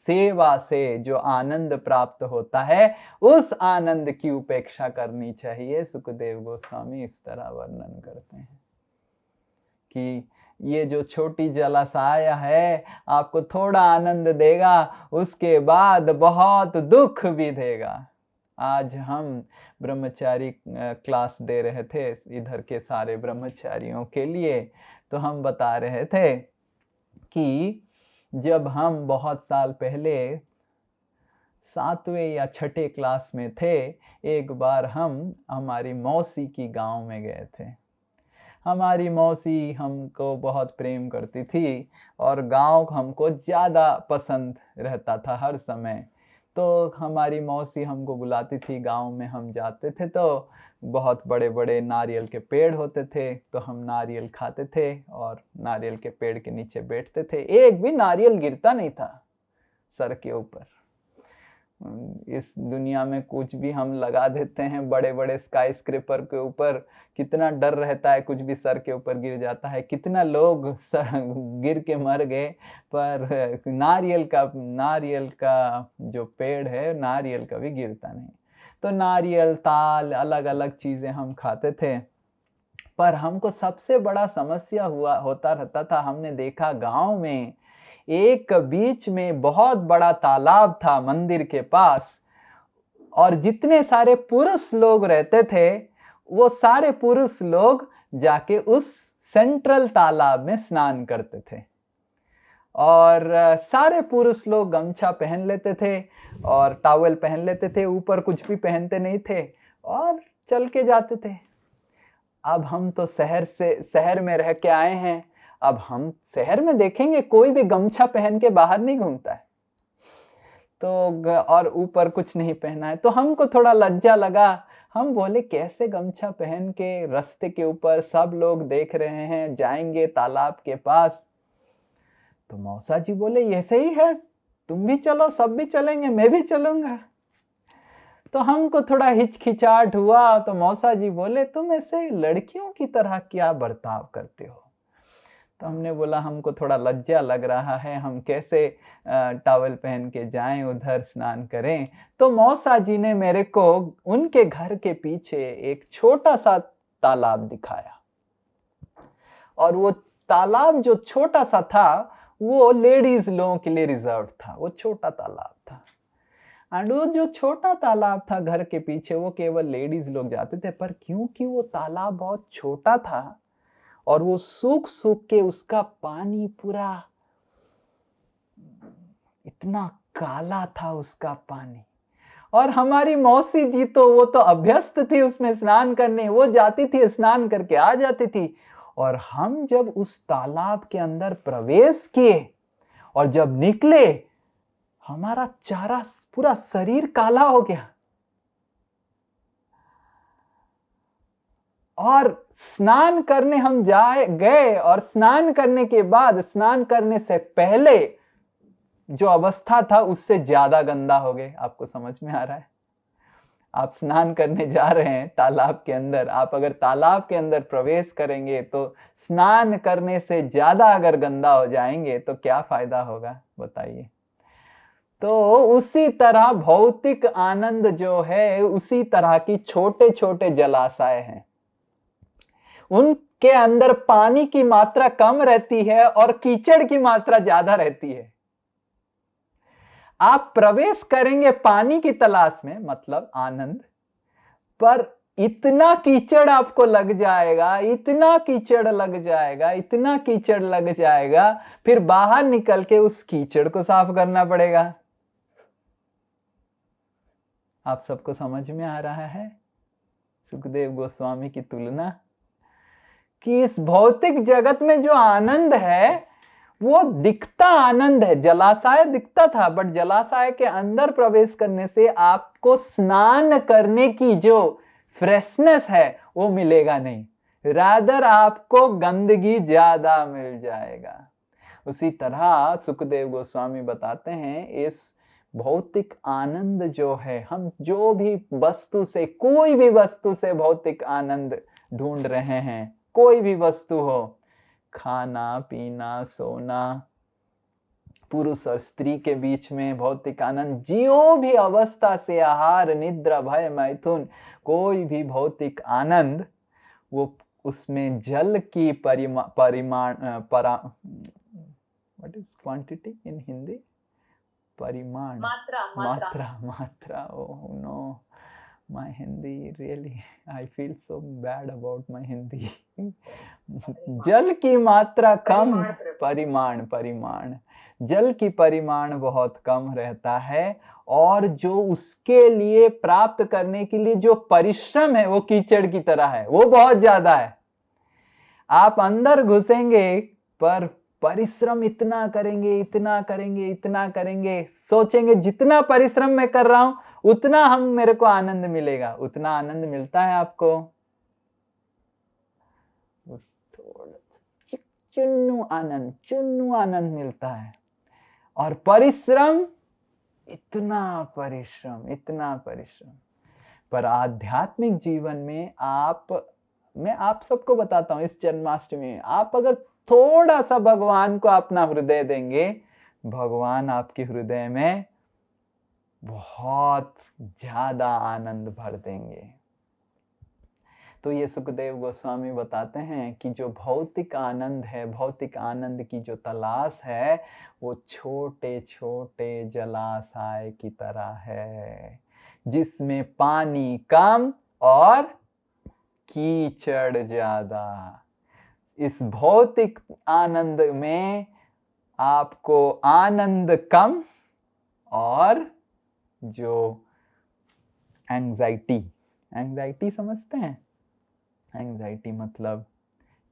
सेवा से जो आनंद प्राप्त होता है, उस आनंद की उपेक्षा करनी चाहिए। सुखदेव गोस्वामी इस तरह वर्णन करते हैं कि ये जो छोटी जलाशय है, आपको थोड़ा आनंद देगा, उसके बाद बहुत दुख भी देगा। आज हम ब्रह्मचारी क्लास दे रहे थे इधर के सारे ब्रह्मचारियों के लिए, तो हम बता रहे थे कि जब हम बहुत साल पहले 7वें या 6ठे क्लास में थे, एक बार हम हमारी मौसी की गांव में गए थे। हमारी मौसी हमको बहुत प्रेम करती थी और गांव हमको ज़्यादा पसंद रहता था हर समय। तो हमारी मौसी हमको बुलाती थी, गांव में हम जाते थे तो बहुत बड़े बड़े नारियल के पेड़ होते थे, तो हम नारियल खाते थे और नारियल के पेड़ के नीचे बैठते थे। एक भी नारियल गिरता नहीं था सर के ऊपर। इस दुनिया में कुछ भी हम लगा देते हैं, बड़े बड़े स्काई स्क्रेपर के ऊपर कितना डर रहता है, कुछ भी सर के ऊपर गिर जाता है, कितना लोग गिर के मर गए। पर नारियल का जो पेड़ है, नारियल कभी गिरता नहीं। तो नारियल, ताल, अलग अलग चीजें हम खाते थे। पर हमको सबसे बड़ा समस्या होता रहता था, हमने देखा गांव में एक बीच में बहुत बड़ा तालाब था मंदिर के पास, और जितने सारे पुरुष लोग रहते थे, वो सारे पुरुष लोग जाके उस सेंट्रल तालाब में स्नान करते थे। और सारे पुरुष लोग गमछा पहन लेते थे और टॉवल पहन लेते थे, ऊपर कुछ भी पहनते नहीं थे और चल के जाते थे। अब हम तो शहर में रह के आए हैं, अब हम शहर में देखेंगे कोई भी गमछा पहन के बाहर नहीं घूमता है, तो और ऊपर कुछ नहीं पहना है। तो हमको थोड़ा लज्जा लगा, हम बोले कैसे गमछा पहन के रास्ते के ऊपर सब लोग देख रहे हैं, जाएंगे तालाब के पास। तो मौसा जी बोले ऐसे ही है, तुम भी चलो, सब भी चलेंगे, मैं भी चलूंगा। तो हमको थोड़ा हिचकिचाहट हुआ, तो मौसा जी बोले तुम ऐसे लड़कियों की तरह क्या बर्ताव करते हो। तो हमने बोला हमको थोड़ा लज्जा लग रहा है, हम कैसे टॉवल पहन के जाएं, उधर स्नान करें। तो मौसा जी ने मेरे को उनके घर के पीछे एक छोटा सा तालाब दिखाया, और वो तालाब जो छोटा सा था, वो लेडीज लोगों के लिए रिजर्व था, वो छोटा तालाब था। एंड वो जो छोटा तालाब था घर के पीछे, वो केवल लेडीज लोग जाते थे। पर क्योंकि वो तालाब बहुत छोटा था और वो सूख सूख के उसका पानी पूरा इतना काला था उसका पानी, और हमारी मौसी जी तो वो तो अभ्यस्त थी उसमें स्नान करने, वो जाती थी स्नान करके आ जाती थी। और हम जब उस तालाब के अंदर प्रवेश किए और जब निकले, हमारा पूरा शरीर काला हो गया। और स्नान करने हम गए और स्नान करने के बाद, स्नान करने से पहले जो अवस्था था उससे ज्यादा गंदा हो गए। आपको समझ में आ रहा है? आप स्नान करने जा रहे हैं तालाब के अंदर, आप अगर तालाब के अंदर प्रवेश करेंगे तो स्नान करने से ज्यादा अगर गंदा हो जाएंगे तो क्या फायदा होगा, बताइए। तो उसी तरह भौतिक आनंद जो है, उसी तरह की छोटे छोटे जलाशय हैं, उनके अंदर पानी की मात्रा कम रहती है और कीचड़ की मात्रा ज्यादा रहती है। आप प्रवेश करेंगे पानी की तलाश में, मतलब आनंद, पर इतना कीचड़ आपको लग जाएगा, इतना कीचड़ लग जाएगा, इतना कीचड़ लग जाएगा, फिर बाहर निकल के उस कीचड़ को साफ करना पड़ेगा। आप सबको समझ में आ रहा है सुखदेव गोस्वामी की तुलना, कि इस भौतिक जगत में जो आनंद है वो दिखता आनंद है। जलाशय दिखता था, बट जलाशय के अंदर प्रवेश करने से आपको स्नान करने की जो फ्रेशनेस है वो मिलेगा नहीं, रादर आपको गंदगी ज्यादा मिल जाएगा। उसी तरह सुखदेव गोस्वामी बताते हैं, इस भौतिक आनंद जो है, हम जो भी वस्तु से, कोई भी वस्तु से भौतिक आनंद ढूंढ रहे हैं, कोई भी वस्तु हो, खाना पीना सोना, पुरुष और स्त्री के बीच में भौतिक आनंद, जो भी अवस्था से, आहार निद्रा भय मैथुन, कोई भी भौतिक आनंद, वो उसमें जल की what is quantity in Hindi? परिमाण, मात्रा। Oh no, my Hindi really, I feel so bad about my Hindi. जल की मात्रा कम, परिमाण, जल की परिमाण बहुत कम रहता है, और जो उसके लिए प्राप्त करने के लिए जो परिश्रम है वो कीचड़ की तरह है, वो बहुत ज्यादा है। आप अंदर घुसेंगे पर परिश्रम इतना करेंगे, सोचेंगे जितना परिश्रम मैं कर रहा हूं उतना मेरे को आनंद मिलेगा। उतना आनंद मिलता है आपको? चुन्नू आनंद मिलता है। और परिश्रम, इतना परिश्रम। पर आध्यात्मिक जीवन में मैं आप सबको बताता हूं, इस जन्माष्टमी में आप अगर थोड़ा सा भगवान को अपना हृदय देंगे, भगवान आपके हृदय में बहुत ज्यादा आनंद भर देंगे। तो ये सुखदेव गोस्वामी बताते हैं कि जो भौतिक आनंद है, भौतिक आनंद की जो तलाश है, वो छोटे छोटे जलाशय की तरह है, जिसमें पानी कम और कीचड़ ज्यादा। इस भौतिक आनंद में आपको आनंद कम, और जो एंजाइटी समझते हैं? एंजाइटी मतलब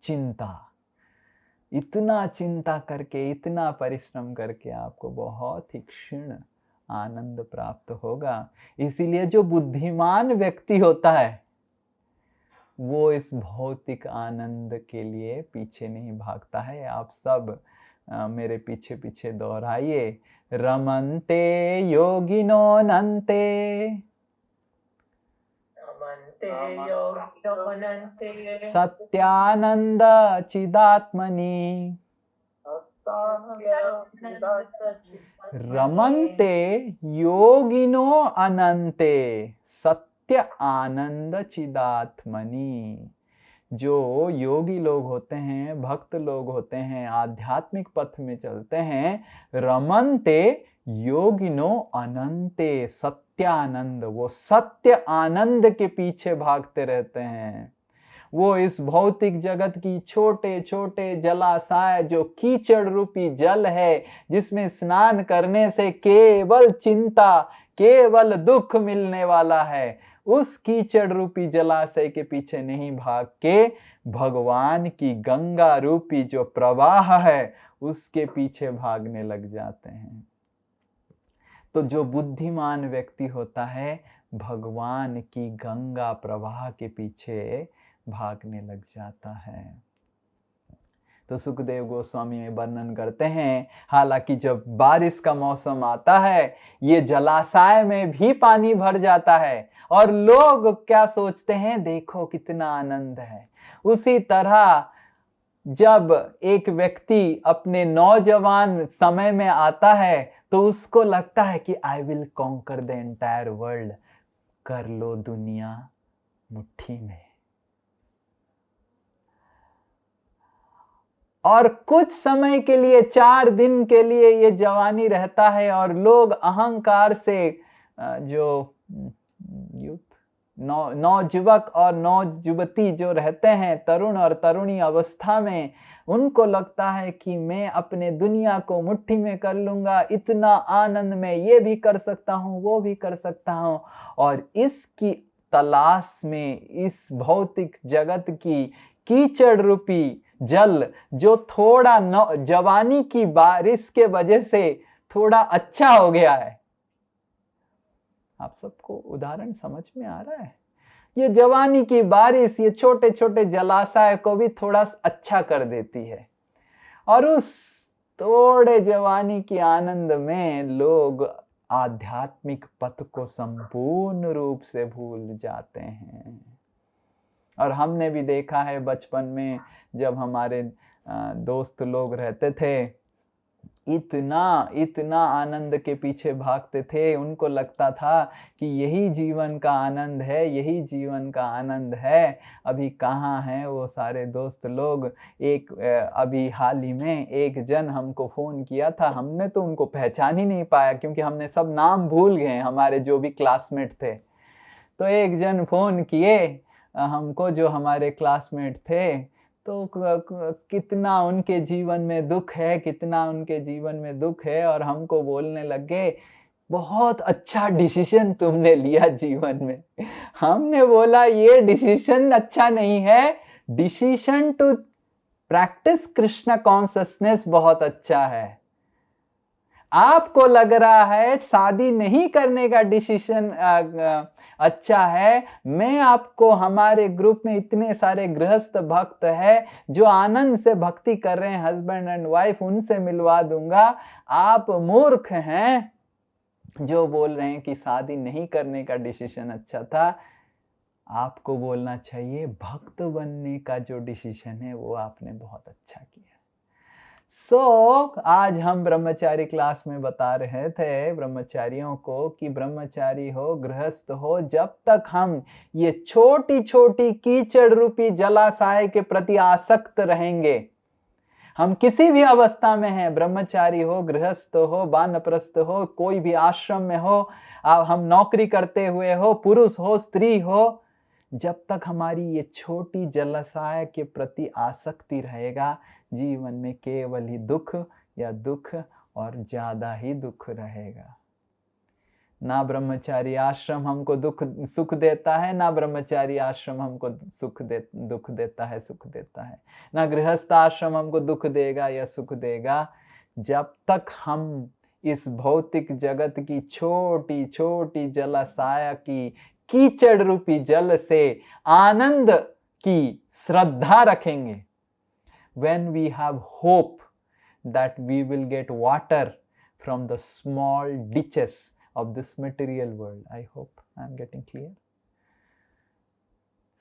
चिंता। इतना चिंता करके, इतना परिश्रम करके आपको बहुत ही क्षीण आनंद प्राप्त होगा। इसीलिए जो बुद्धिमान व्यक्ति होता है वो इस भौतिक आनंद के लिए पीछे नहीं भागता है। आप सब मेरे पीछे पीछे दोहराइए, रमन्ते योगिनो नन्ते, सत्यानंद चिदात्मनि, रमन्ते योगिनो अनन्ते, सत्य आनंद चिदात्मनि। जो योगी लोग होते हैं, भक्त लोग होते हैं, आध्यात्मिक पथ में चलते हैं, रमन्ते योगिनो अनन्ते, सत्यानंद, वो सत्य आनंद के पीछे भागते रहते हैं। वो इस भौतिक जगत की छोटे छोटे जलाशय, जो कीचड़ रूपी जल है, जिसमें स्नान करने से केवल चिंता, केवल दुख मिलने वाला है, उस कीचड़ रूपी जलाशय के पीछे नहीं भाग के भगवान की गंगा रूपी जो प्रवाह है उसके पीछे भागने लग जाते हैं। तो जो बुद्धिमान व्यक्ति होता है, भगवान की गंगा प्रवाह के पीछे भागने लग जाता है। तो सुखदेव गोस्वामी में वर्णन करते हैं, हालांकि जब बारिश का मौसम आता है ये जलाशय में भी पानी भर जाता है और लोग क्या सोचते हैं, देखो कितना आनंद है। उसी तरह जब एक व्यक्ति अपने नौजवान समय में आता है तो उसको लगता है कि I will conquer the entire world, कर लो दुनिया मुट्ठी में। और कुछ समय के लिए, 4 दिन के लिए ये जवानी रहता है और लोग अहंकार से जो यूथ नौजुवक और नौजुवती जो रहते हैं, तरुण और तरुणी अवस्था में, उनको लगता है कि मैं अपने दुनिया को मुट्ठी में कर लूंगा, इतना आनंद में ये भी कर सकता हूँ, वो भी कर सकता हूँ। और इसकी तलाश में इस भौतिक जगत की कीचड़ रूपी जल जो थोड़ा जवानी की बारिश के वजह से थोड़ा अच्छा हो गया है। आप सबको उदाहरण समझ में आ रहा है? ये जवानी की बारिश ये छोटे छोटे जलाशय को भी थोड़ा अच्छा कर देती है और उस थोड़े जवानी के आनंद में लोग आध्यात्मिक पथ को संपूर्ण रूप से भूल जाते हैं। और हमने भी देखा है बचपन में जब हमारे दोस्त लोग रहते थे, इतना आनंद के पीछे भागते थे, उनको लगता था कि यही जीवन का आनंद है, यही जीवन का आनंद है। अभी कहाँ हैं वो सारे दोस्त लोग। एक अभी हाल ही में एक जन हमको फ़ोन किया था, हमने तो उनको पहचान ही नहीं पाया क्योंकि हमने सब नाम भूल गए, हमारे जो भी क्लासमेट थे। तो एक जन फ़ोन किए हमको जो हमारे क्लासमेट थे, तो कितना उनके जीवन में दुख है, कितना उनके जीवन में दुख है, और हमको बोलने लगे बहुत अच्छा डिसीजन तुमने लिया जीवन में। हमने बोला ये डिसीजन अच्छा नहीं है, decision to practise Krishna consciousness बहुत अच्छा है। आपको लग रहा है शादी नहीं करने का डिसीजन अच्छा है, मैं आपको, हमारे ग्रुप में इतने सारे गृहस्थ भक्त हैं जो आनंद से भक्ति कर रहे हैं, हस्बैंड एंड वाइफ, उनसे मिलवा दूंगा। आप मूर्ख हैं जो बोल रहे हैं कि शादी नहीं करने का डिसीजन अच्छा था। आपको बोलना चाहिए भक्त बनने का जो डिसीजन है वो आपने बहुत अच्छा किया। आज हम ब्रह्मचारी क्लास में बता रहे थे ब्रह्मचारियों को कि ब्रह्मचारी हो, गृहस्थ हो, जब तक हम ये छोटी छोटी कीचड़ रूपी जलाशय के प्रति आसक्त रहेंगे, हम किसी भी अवस्था में हैं, ब्रह्मचारी हो, गृहस्थ हो, वानप्रस्थ हो, कोई भी आश्रम में हो, हम नौकरी करते हुए हो, पुरुष हो, स्त्री हो, जब तक हमारी ये छोटी जलाशय के प्रति आसक्ति रहेगा, जीवन में केवल ही दुख या दुख और ज्यादा ही दुख रहेगा। ना ब्रह्मचारी आश्रम हमको सुख देता है, ना ब्रह्मचारी आश्रम हमको दुख देता है, ना गृहस्थ आश्रम हमको दुख देगा या सुख देगा। जब तक हम इस भौतिक जगत की छोटी छोटी जलाशय की कीचड़ रूपी जल से आनंद की श्रद्धा रखेंगे, when we have hope that we will get water from the small ditches of this material world. I hope I am getting clear.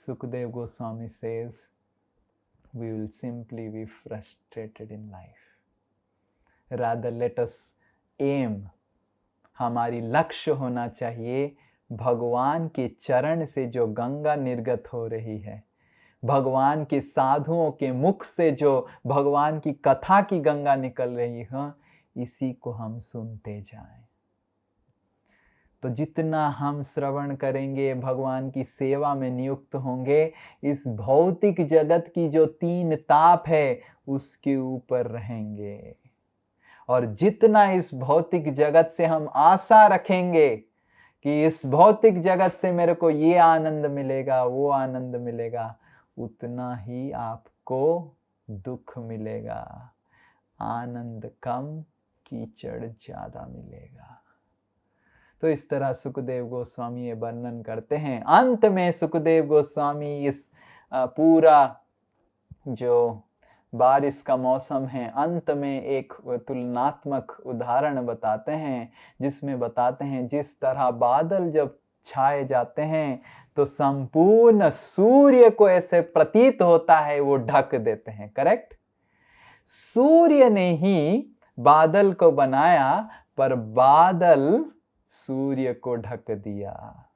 Sukadeva Goswami says we will simply be frustrated in life. Rather let us aim, हमारी लक्ष्य होना चाहिए भगवान के चरण से जो गंगा निर्गत हो रही है, भगवान के साधुओं के मुख से जो भगवान की कथा की गंगा निकल रही है, इसी को हम सुनते जाएं। तो जितना हम श्रवण करेंगे, भगवान की सेवा में नियुक्त होंगे, इस भौतिक जगत की जो 3 ताप है उसके ऊपर रहेंगे। और जितना इस भौतिक जगत से हम आशा रखेंगे कि इस भौतिक जगत से मेरे को ये आनंद मिलेगा, वो आनंद मिलेगा, उतना ही आपको दुख मिलेगा। आनंद कम, कीचड़ ज्यादा मिलेगा। तो इस तरह सुखदेव गोस्वामी ये वर्णन करते हैं। अंत में सुखदेव गोस्वामी इस पूरा जो बारिश का मौसम है, अंत में एक तुलनात्मक उदाहरण बताते हैं, जिसमें बताते हैं जिस तरह बादल जब छाए जाते हैं तो संपूर्ण सूर्य को ऐसे प्रतीत होता है वो ढक देते हैं। करेक्ट? सूर्य ने ही बादल को बनाया, पर बादल सूर्य को ढक दिया।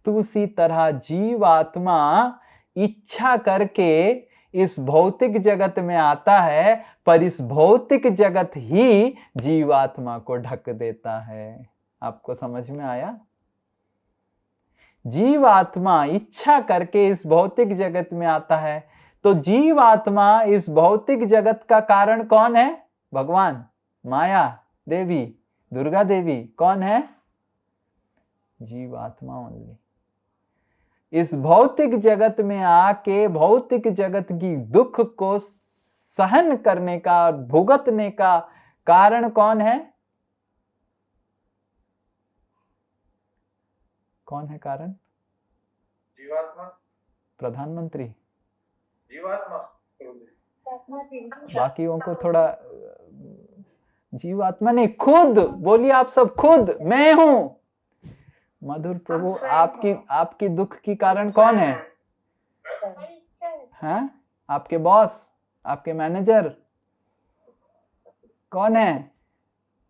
तो उसी तरह जीवात्मा इच्छा करके इस भौतिक जगत में आता है, पर इस भौतिक जगत ही जीवात्मा को ढक देता है। आपको समझ में आया? जीवात्मा इच्छा करके इस भौतिक जगत में आता है, तो जीवात्मा इस भौतिक जगत का कारण कौन है? भगवान, माया देवी, दुर्गा देवी कौन है? जीवात्मा ओनली। इस भौतिक जगत में आके भौतिक जगत की दुख को सहन करने का, भुगतने का कारण कौन है? कौन है कारण? जीवात्मा, प्रधानमंत्री, जीवात्मा। बाकियों को थोड़ा जीवात्मा नहीं, खुद बोलिए आप सब, खुद मैं हूं। मधुर प्रभु, आपकी दुख की कारण कौन है? हैं? आपके बॉस, आपके मैनेजर कौन है?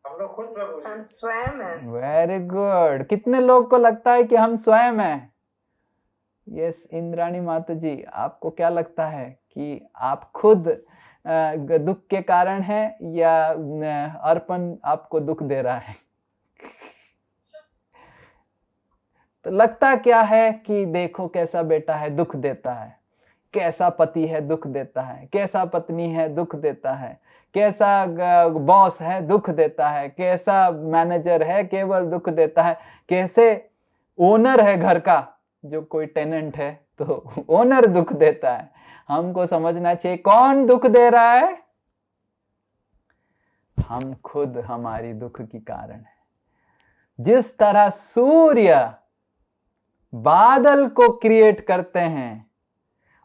हम लोग खुद प्रभु जी। हम स्वयं हैं। Very good. कितने लोग को लगता है कि हम स्वयं हैं? यस, इंद्राणी माता जी, आपको क्या लगता है कि आप खुद दुख के कारण हैं या अर्पण आपको दुख दे रहा है? तो लगता क्या है कि देखो कैसा बेटा है, दुख देता है, कैसा पति है, दुख देता है, कैसा पत्नी है, दुख देता है, कैसा बॉस है, दुख देता है, कैसा मैनेजर है, केवल दुख देता है, कैसे ओनर है घर का, जो कोई टेनेंट है तो ओनर दुख देता है। हमको समझना चाहिए कौन दुख दे रहा है? हम खुद हमारी दुख की कारण है। जिस तरह सूर्य बादल को क्रिएट करते हैं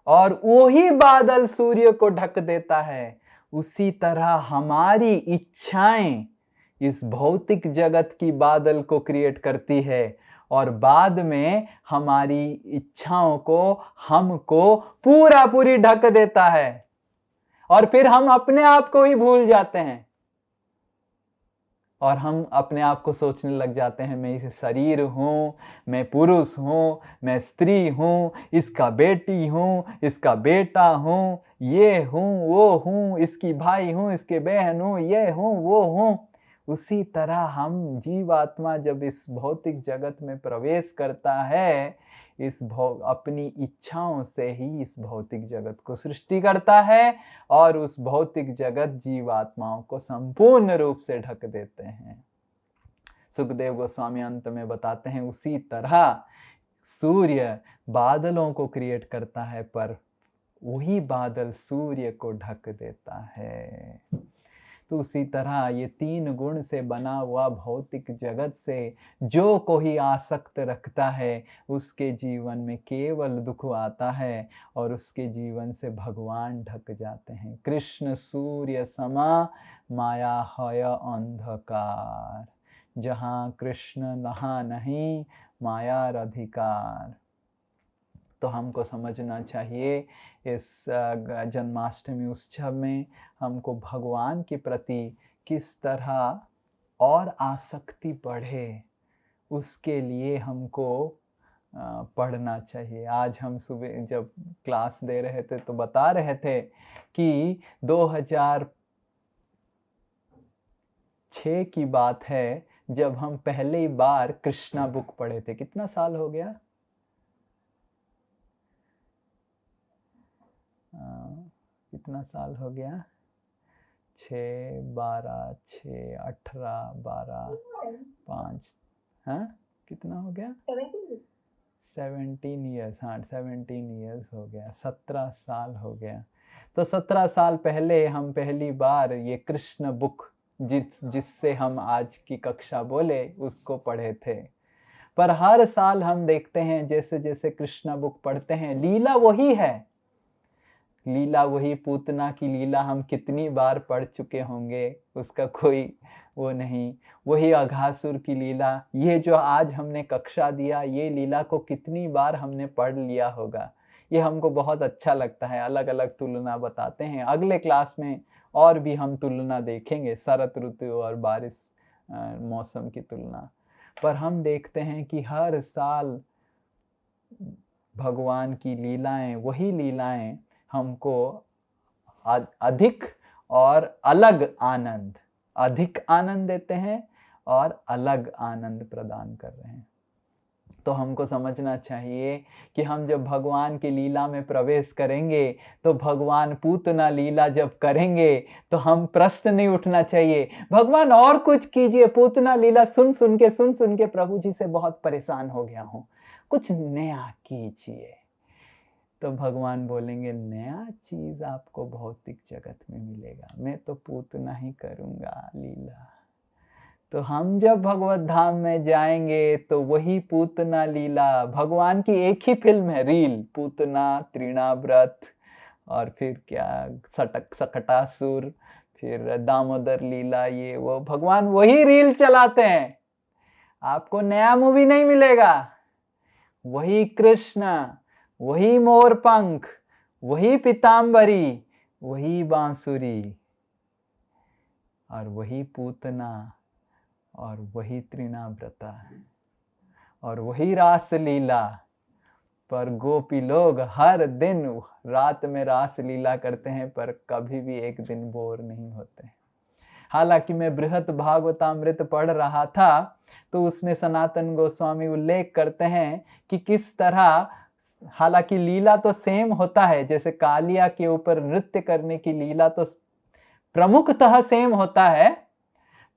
और वही बादल सूर्य को ढक देता है, उसी तरह हमारी इच्छाएं इस भौतिक जगत की बादल को क्रिएट करती है और बाद में हमारी इच्छाओं को, हमको पूरी ढक देता है और फिर हम अपने आप को ही भूल जाते हैं और हम अपने आप को सोचने लग जाते हैं मैं इस शरीर हूँ, मैं पुरुष हूँ, मैं स्त्री हूँ, इसका बेटी हूँ, इसका बेटा हूँ, ये हूँ, वो हूँ, इसकी भाई हूँ, इसके बहन हूँ, ये हूँ, वो हूँ। उसी तरह हम जीवात्मा जब इस भौतिक जगत में प्रवेश करता है, अपनी इच्छाओं से ही इस भौतिक जगत को सृष्टि करता है और उस भौतिक जगत जीवात्माओं को संपूर्ण रूप से ढक देते हैं। सुखदेव गोस्वामी अंत में बताते हैं उसी तरह सूर्य बादलों को क्रिएट करता है, पर वही बादल सूर्य को ढक देता है। तो उसी तरह ये तीन गुण से बना हुआ भौतिक जगत से जो कोई आसक्त रखता है, उसके जीवन में केवल दुख आता है और उसके जीवन से भगवान ढक जाते हैं। कृष्ण सूर्य समा माया है अंधकार, जहाँ कृष्ण नहा नहीं माया अधिकार। तो हमको समझना चाहिए इस जन्माष्टमी उत्सव में हमको भगवान के प्रति किस तरह और आसक्ति बढ़े, उसके लिए हमको पढ़ना चाहिए। आज हम सुबह जब क्लास दे रहे थे तो बता रहे थे कि 2006 की बात है जब हम पहली बार कृष्णा बुक पढ़े थे। कितना साल हो गया? कितना साल हो गया? 6, 12, 6, 18, 12, 5, हाँ कितना हो गया? 17 ईयर्स। हाँ 17 ईयर्स हो गया, 17 साल हो गया। तो 17 साल पहले हम पहली बार ये कृष्ण बुक जिससे हम आज की कक्षा बोले उसको पढ़े थे। पर हर साल हम देखते हैं जैसे जैसे कृष्ण बुक पढ़ते हैं, लीला वही है, लीला वही पूतना की लीला हम कितनी बार पढ़ चुके होंगे, उसका कोई वो नहीं। वही अघासुर की लीला, ये जो आज हमने कक्षा दिया, ये लीला को कितनी बार हमने पढ़ लिया होगा। ये हमको बहुत अच्छा लगता है, अलग अलग तुलना बताते हैं। अगले क्लास में और भी हम तुलना देखेंगे, शरद ऋतु और बारिश मौसम की तुलना। पर हम देखते हैं कि हर साल भगवान की लीलाएं, वही लीलाएं हमको अधिक और अलग आनंद, अधिक आनंद देते हैं और अलग आनंद प्रदान कर रहे हैं। तो हमको समझना चाहिए कि हम जब भगवान की लीला में प्रवेश करेंगे, तो भगवान पूतना लीला जब करेंगे तो हम प्रश्न नहीं उठना चाहिए, भगवान और कुछ कीजिए, पूतना लीला सुन सुन के प्रभु जी से बहुत परेशान हो गया हूं, कुछ नया कीजिए। तो भगवान बोलेंगे नया चीज आपको भौतिक जगत में मिलेगा, मैं तो पूतना ही करूंगा लीला। तो हम जब भगवत धाम में जाएंगे तो वही पूतना लीला, भगवान की एक ही फिल्म है रील, पूतना, तृणाव्रत और फिर क्या सकटासुर, फिर दामोदर लीला, ये वो भगवान वही रील चलाते हैं। आपको नया मूवी नहीं मिलेगा। वही कृष्ण, वही मोरपंख, वही पीताम्बरी, वही बांसुरी और वही पूतना और वही तृणाव्रता और वही रास लीला। पर गोपी लोग हर दिन रात में रास लीला करते हैं, पर कभी भी एक दिन बोर नहीं होते। हालांकि मैं बृहत भागवतामृत पढ़ रहा था तो उसमें सनातन गोस्वामी उल्लेख करते हैं कि किस तरह, हालांकि लीला तो सेम होता है, जैसे कालिया के ऊपर नृत्य करने की लीला तो प्रमुखतः सेम होता है,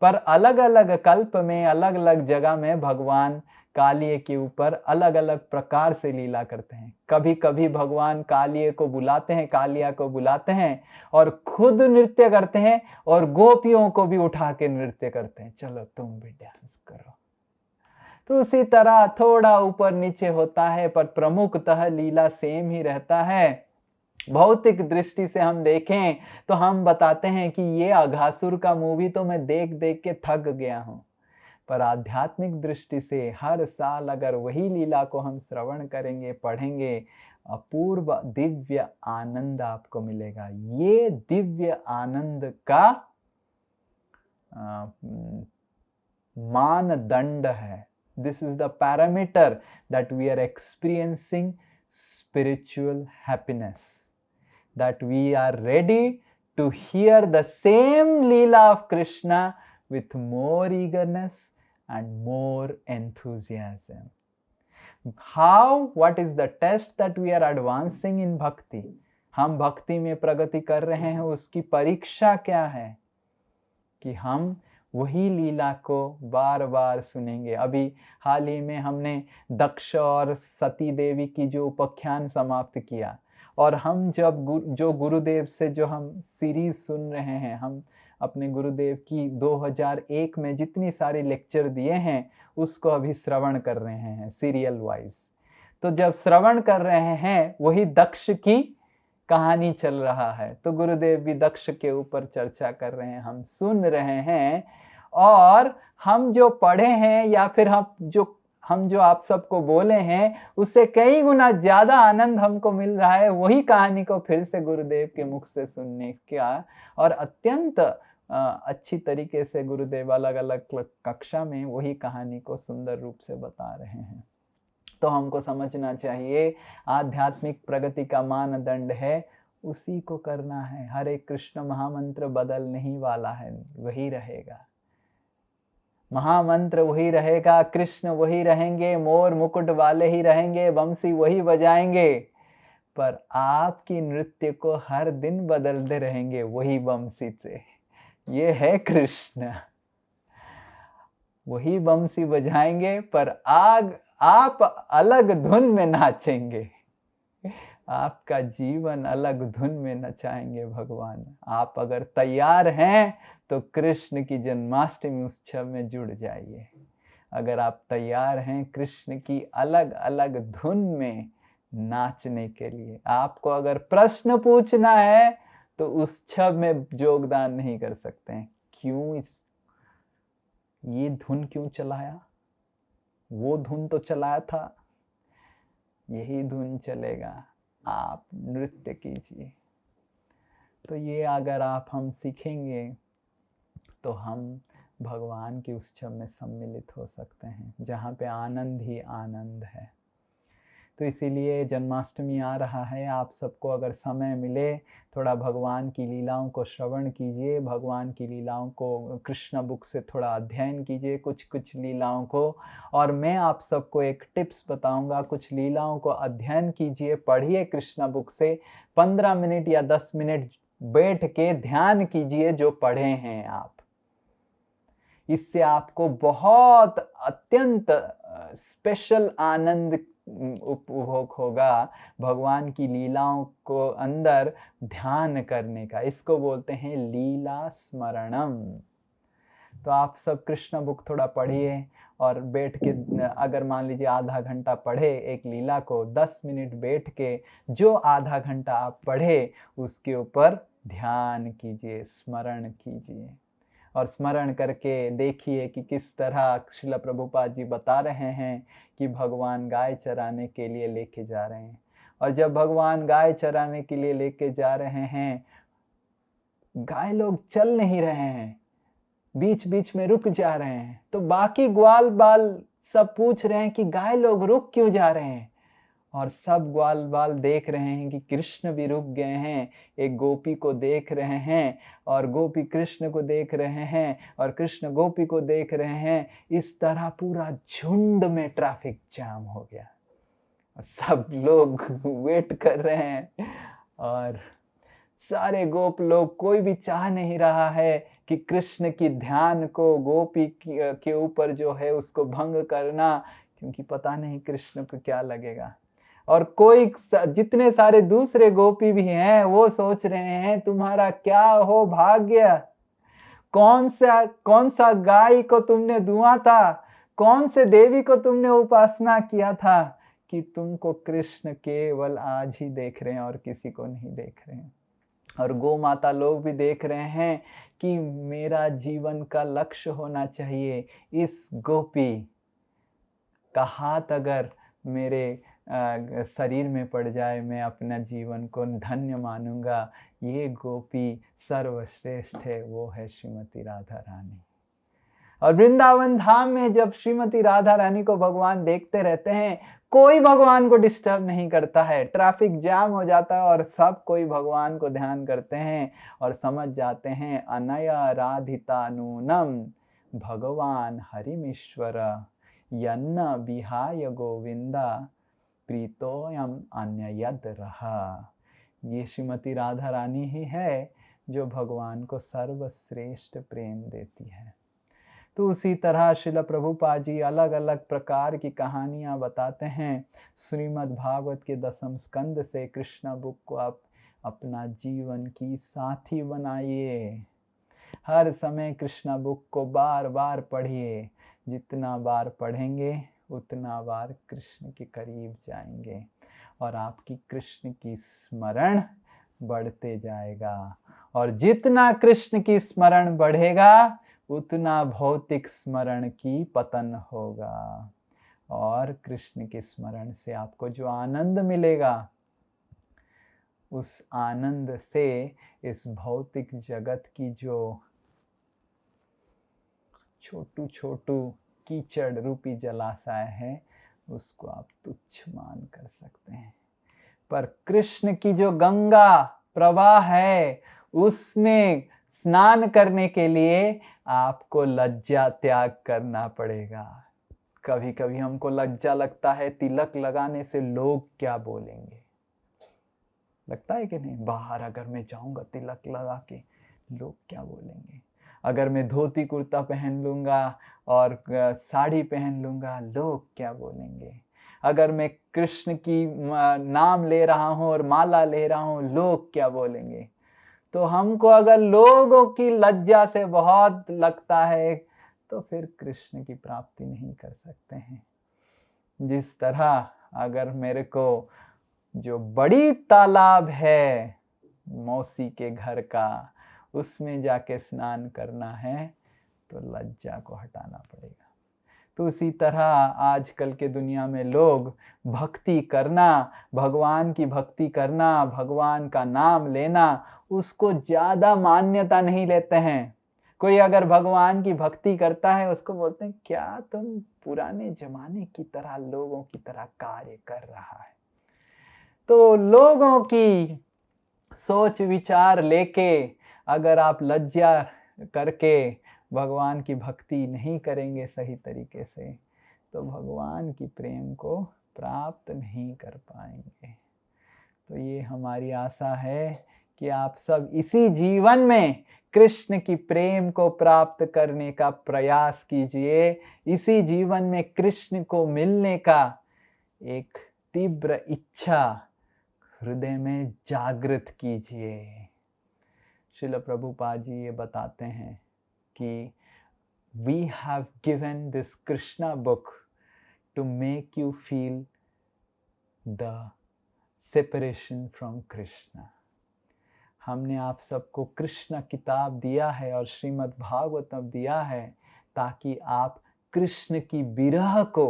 पर अलग अलग कल्प में, अलग अलग जगह में भगवान कालिये के ऊपर अलग अलग प्रकार से लीला करते हैं। कभी कभी भगवान कालिये को बुलाते हैं, कालिया को बुलाते हैं और खुद नृत्य करते हैं और गोपियों को भी उठा के नृत्य करते हैं, चलो तुम भी डांस करो। तो उसी तरह थोड़ा ऊपर नीचे होता है, पर प्रमुखतः लीला सेम ही रहता है। भौतिक दृष्टि से हम देखें तो हम बताते हैं कि ये अघासुर का मूवी तो मैं देख देख के थक गया हूं, पर आध्यात्मिक दृष्टि से हर साल अगर वही लीला को हम श्रवण करेंगे, पढ़ेंगे, अपूर्व दिव्य आनंद आपको मिलेगा। ये दिव्य आनंद का मानदंड है। This is the parameter that we are experiencing spiritual happiness, that we are ready to hear the same Leela of Krishna with more eagerness and more enthusiasm. How? What is the test that we are advancing in bhakti? हम भक्ति में प्रगति कर रहे हैं, उसकी परीक्षा क्या है कि हम वही लीला को बार बार सुनेंगे। अभी हाल ही में हमने दक्ष और सती देवी की जो उपाख्यान समाप्त किया, और हम जब जो गुरुदेव से जो हम सीरीज सुन रहे हैं, हम अपने गुरुदेव की 2001 में जितनी सारी लेक्चर दिए हैं उसको अभी श्रवण कर रहे हैं सीरियल वाइज। तो जब श्रवण कर रहे हैं, वही दक्ष की कहानी चल रहा है, तो गुरुदेव भी दक्ष के ऊपर चर्चा कर रहे हैं, हम सुन रहे हैं, और हम जो पढ़े हैं या फिर हम जो आप सबको बोले हैं उससे कई गुना ज्यादा आनंद हमको मिल रहा है वही कहानी को फिर से गुरुदेव के मुख से सुनने का। और अत्यंत अच्छी तरीके से गुरुदेव अलग अलग कक्षा में वही कहानी को सुंदर रूप से बता रहे हैं। तो हमको समझना चाहिए आध्यात्मिक प्रगति का मानदंड है, उसी को करना है। हरे कृष्ण महामंत्र बदल नहीं वाला है, वही रहेगा, महामंत्र वही रहेगा, कृष्ण वही रहेंगे, मोर मुकुट वाले ही रहेंगे, बंसी वही बजाएंगे, पर आपकी नृत्य को हर दिन बदलते रहेंगे वही बंसी से। ये है कृष्ण, वही बंसी बजाएंगे पर आप अलग धुन में नाचेंगे, आपका जीवन अलग धुन में नचाएंगे भगवान। आप अगर तैयार हैं तो कृष्ण की जन्माष्टमी उत्सव में जुड़ जाइए। अगर आप तैयार हैं कृष्ण की अलग अलग धुन में नाचने के लिए। आपको अगर प्रश्न पूछना है तो उस छब में योगदान नहीं कर सकते हैं। क्यों ये धुन क्यों चलाया, वो धुन तो चलाया था, यही धुन चलेगा, आप नृत्य कीजिए। तो ये अगर हम सीखेंगे तो हम भगवान की उस छब में सम्मिलित हो सकते हैं जहाँ पे आनंद ही आनंद है। तो इसीलिए जन्माष्टमी आ रहा है, आप सबको अगर समय मिले थोड़ा भगवान की लीलाओं को श्रवण कीजिए, भगवान की लीलाओं को कृष्ण बुक से थोड़ा अध्ययन कीजिए, कुछ कुछ लीलाओं को। और मैं आप सबको एक टिप्स बताऊंगा, कुछ लीलाओं को अध्ययन कीजिए, पढ़िए कृष्ण बुक से, 15 मिनट या 10 मिनट बैठ के ध्यान कीजिए जो पढ़े हैं आप। इससे आपको बहुत अत्यंत स्पेशल आनंद उपभोग होगा भगवान की लीलाओं को अंदर ध्यान करने का। इसको बोलते हैं लीला स्मरणम। तो आप सब कृष्ण बुक थोड़ा पढ़िए और बैठ के, अगर मान लीजिए आधा घंटा पढ़े एक लीला को, 10 मिनट बैठ के जो आधा घंटा आप पढ़े उसके ऊपर ध्यान कीजिए, स्मरण कीजिए। और स्मरण करके देखिए कि किस तरह श्रील प्रभुपाद जी बता रहे हैं कि भगवान गाय चराने के लिए लेके जा रहे हैं। और जब भगवान गाय चराने के लिए लेके जा रहे हैं, गाय लोग चल नहीं रहे हैं, बीच बीच में रुक जा रहे हैं। तो बाकी ग्वाल बाल सब पूछ रहे हैं कि गाय लोग रुक क्यों जा रहे हैं। और सब ग्वाल बाल देख रहे हैं कि कृष्ण भी रुक गए हैं, एक गोपी को देख रहे हैं और गोपी कृष्ण को देख रहे हैं और कृष्ण गोपी को देख रहे हैं। इस तरह पूरा झुंड में ट्रैफिक जाम हो गया और सब लोग वेट कर रहे हैं और सारे गोप लोग, कोई भी चाह नहीं रहा है कि कृष्ण की ध्यान को गोपी के ऊपर जो है उसको भंग करना, क्योंकि पता नहीं कृष्ण को क्या लगेगा। और कोई, जितने सारे दूसरे गोपी भी हैं वो सोच रहे हैं तुम्हारा क्या हो भाग्य, कौन सा गाय को तुमने दुआ था, कौन से देवी को तुमने उपासना किया था कि तुमको कृष्ण केवल आज ही देख रहे हैं और किसी को नहीं देख रहे हैं। और गौ माता लोग भी देख रहे हैं कि मेरा जीवन का लक्ष्य होना चाहिए, इस गोपी का हाथ अगर मेरे शरीर में पड़ जाए मैं अपना जीवन को धन्य मानूंगा। ये गोपी सर्वश्रेष्ठ है, वो है श्रीमती राधा रानी। और वृंदावन धाम में जब श्रीमती राधा रानी को भगवान देखते रहते हैं, कोई भगवान को डिस्टर्ब नहीं करता है, ट्रैफिक जाम हो जाता है और सब कोई भगवान को ध्यान करते हैं और समझ जाते हैं अनया राधिता नूनम भगवान हरिमीश्वर यन्न विहाय गोविंदा प्रीतोयम अन्ययद रहा। ये श्रीमती राधा रानी ही है जो भगवान को सर्वश्रेष्ठ प्रेम देती है। तो उसी तरह श्रील प्रभुपाद जी अलग अलग प्रकार की कहानियां बताते हैं। श्रीमद् भागवत के 10वें स्कंद से कृष्ण बुक को आप अपना जीवन की साथी बनाइए। हर समय कृष्ण बुक को बार बार पढ़िए, जितना बार पढ़ेंगे उतना बार कृष्ण के करीब जाएंगे और आपकी कृष्ण की स्मरण बढ़ते जाएगा। और जितना कृष्ण की स्मरण बढ़ेगा उतना भौतिक स्मरण की पतन होगा। और कृष्ण के स्मरण से आपको जो आनंद मिलेगा, उस आनंद से इस भौतिक जगत की जो छोटू छोटू कीचड़ रूपी जलाशय है उसको आप तुच्छ मान कर सकते हैं। पर कृष्ण की जो गंगा प्रवाह है उसमें स्नान करने के लिए आपको लज्जा त्याग करना पड़ेगा। कभी कभी हमको लज्जा लगता है तिलक लगाने से लोग क्या बोलेंगे, लगता है कि नहीं? बाहर अगर मैं जाऊंगा तिलक लगा के लोग क्या बोलेंगे। अगर मैं धोती कुर्ता पहन लूंगा और साड़ी पहन लूंगा लोग क्या बोलेंगे। अगर मैं कृष्ण की नाम ले रहा हूं और माला ले रहा हूं लोग क्या बोलेंगे। तो हमको अगर लोगों की लज्जा से बहुत लगता है तो फिर कृष्ण की प्राप्ति नहीं कर सकते हैं। जिस तरह अगर मेरे को जो बड़ी तालाब है मौसी के घर का, उसमें जाके स्नान करना है तो लज्जा को हटाना पड़ेगा। तो उसी तरह आजकल के दुनिया में लोग भक्ति करना, भगवान की भक्ति करना, भगवान का नाम लेना, उसको ज़्यादा मान्यता नहीं लेते हैं। कोई अगर भगवान की भक्ति करता है उसको बोलते हैं क्या तुम पुराने जमाने की तरह लोगों की तरह कार्य कर रहा है। तो लोगों की सोच विचार लेके अगर आप लज्जा करके भगवान की भक्ति नहीं करेंगे सही तरीके से तो भगवान की प्रेम को प्राप्त नहीं कर पाएंगे। तो ये हमारी आशा है कि आप सब इसी जीवन में कृष्ण की प्रेम को प्राप्त करने का प्रयास कीजिए, इसी जीवन में कृष्ण को मिलने का एक तीव्र इच्छा हृदय में जागृत कीजिए। श्रील प्रभुपाद जी ये बताते हैं कि we have given this Krishna book to make you feel the separation from Krishna. हमने आप सबको कृष्ण किताब दिया है और श्रीमद् भागवतम दिया है ताकि आप कृष्ण की विरह को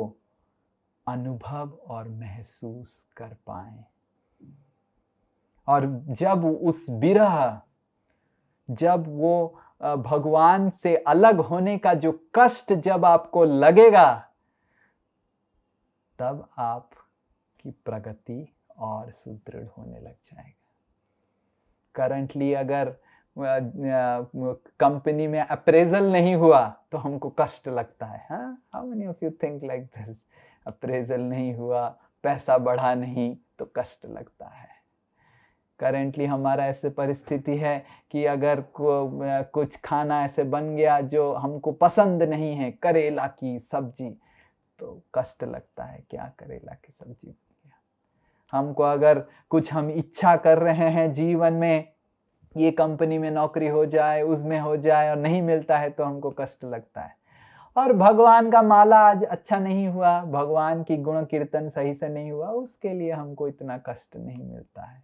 अनुभव और महसूस कर पाएं। और जब उस विरह, जब वो भगवान से अलग होने का जो कष्ट जब आपको लगेगा, तब आपकी प्रगति और सुदृढ़ होने लग जाएगा। करंटली अगर कंपनी में अप्रेजल नहीं हुआ तो हमको कष्ट लगता है। हाँ, how many of you think like this? Appraisal नहीं हुआ, पैसा बढ़ा नहीं तो कष्ट लगता है। करेंटली हमारा ऐसे परिस्थिति है कि अगर कुछ खाना ऐसे बन गया जो हमको पसंद नहीं है, करेला की सब्जी, तो कष्ट लगता है, क्या करेला की सब्जी बन गया। हमको अगर कुछ हम इच्छा कर रहे हैं जीवन में, ये कंपनी में नौकरी हो जाए, उसमें हो जाए, और नहीं मिलता है तो हमको कष्ट लगता है। और भगवान का माला आज अच्छा नहीं हुआ, भगवान की गुण कीर्तन सही से नहीं हुआ, उसके लिए हमको इतना कष्ट नहीं मिलता है।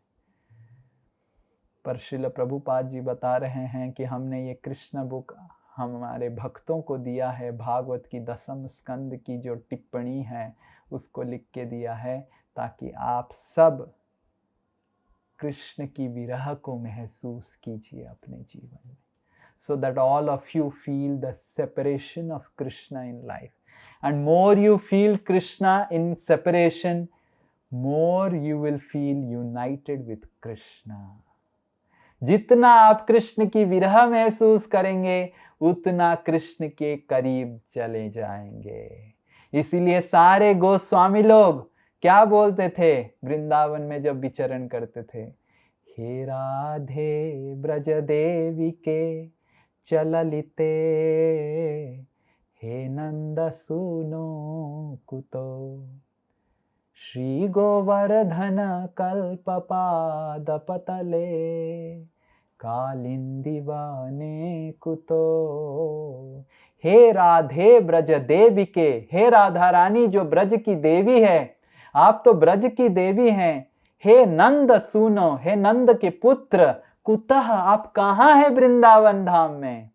पर श्रील प्रभुपाद जी बता रहे हैं कि हमने ये कृष्ण बुक हमारे भक्तों को दिया है, भागवत की 10वें स्कंद की जो टिप्पणी है उसको लिख के दिया है ताकि आप सब कृष्ण की विरह को महसूस कीजिए अपने जीवन में, so that all of you feel the separation of Krishna in life. And more you feel Krishna in separation, more you will feel united with Krishna. जितना आप कृष्ण की विरह महसूस करेंगे उतना कृष्ण के करीब चले जाएंगे। इसीलिए सारे गोस्वामी लोग क्या बोलते थे वृंदावन में जब विचरण करते थे? हे राधे ब्रज देवी के चललिते, हे नंद सुनो कुतो, श्री गोवर्धन कल्पपाद पतले, कालिंदी बने कुतो। हे राधे ब्रज देवी के, हे राधा रानी जो ब्रज की देवी है, आप तो ब्रज की देवी हैं। हे नंद सुनो, हे नंद के पुत्र, कुतः आप कहाँ हैं वृंदावन धाम में?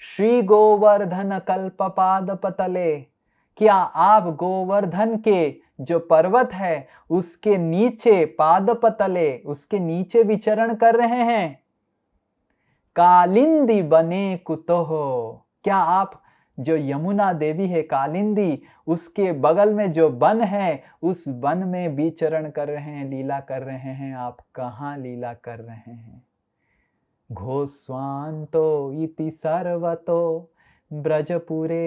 श्री गोवर्धन कल्पपाद पतले, क्या आप गोवर्धन के जो पर्वत है उसके नीचे, पाद पतले, उसके नीचे विचरण कर रहे हैं? कालिंदी बने कुतोह, क्या आप जो यमुना देवी है कालिंदी, उसके बगल में जो वन है उस वन में विचरण कर रहे हैं, लीला कर रहे हैं? आप कहाँ लीला कर रहे हैं? घोस्वान्तो इति सर्वतो ब्रजपुरे,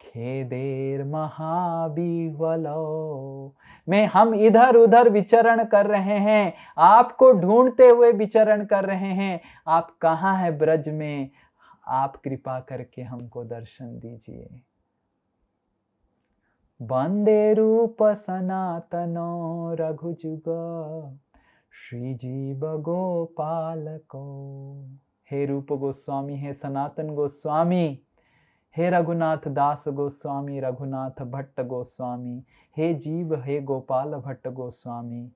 खेदेर महाबिह्वलो। में हम इधर उधर विचरण कर रहे हैं, आपको ढूंढते हुए विचरण कर रहे हैं। आप कहाँ हैं ब्रज में? आप कृपा करके हमको दर्शन दीजिए। वंदे रूप सनातनो रघुजुग, श्री जीव गोपाल को। हे रूप गोस्वामी, हे सनातन गोस्वामी, हे रघुनाथ दास गोस्वामी, रघुनाथ भट्ट गोस्वामी, हे जीव हे गोपाल भट्ट गोस्वामी,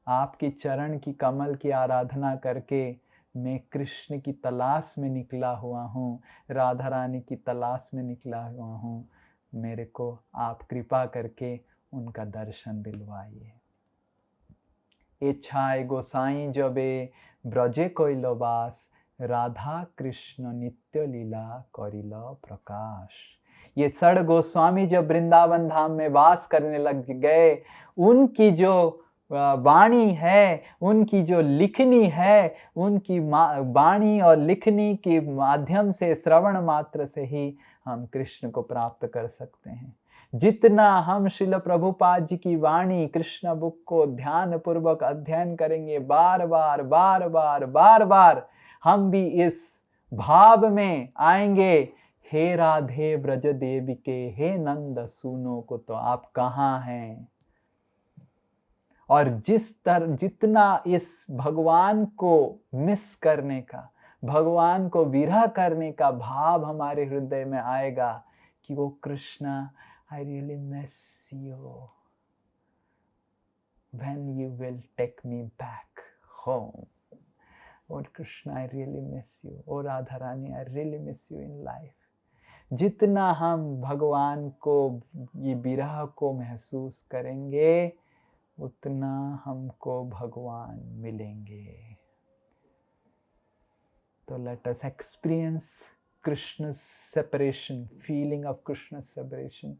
आपकी चरण की कमल की आराधना करके मैं कृष्ण की तलाश में निकला हुआ हूँ, राधा रानी की तलाश में निकला हुआ हूँ। मेरे को आप कृपा करके उनका दर्शन दिलवाइए। इच्छाए गोसाई जबे ब्रजे कोइल बास, राधा कृष्ण नित्य लीला करिल प्रकाश। ये सड़ गोस्वामी जब वृंदावन धाम में वास करने लग गए, उनकी जो वाणी है, उनकी जो लिखनी है, उनकी वाणी और लिखनी के माध्यम से, श्रवण मात्र से ही हम कृष्ण को प्राप्त कर सकते हैं। जितना हम श्रील प्रभुपाद जी की वाणी कृष्ण बुक को ध्यान पूर्वक अध्ययन करेंगे, बार बार बार बार बार बार, हम भी इस भाव में आएंगे, हे राधे ब्रज देविके, हे नंद सुनो को तो आप कहाँ हैं। और जितना इस भगवान को मिस करने का, भगवान को विरह करने का भाव हमारे हृदय में आएगा कि वो Krishna, I really miss you. When you will take me back home. Oh Krishna, I really miss you. Oh Radha Rani, I really miss you in life. जितना हम भगवान को, ये विरह को महसूस करेंगे, उतना हमको भगवान मिलेंगे। तो let us experience Krishna's separation, feeling of Krishna's separation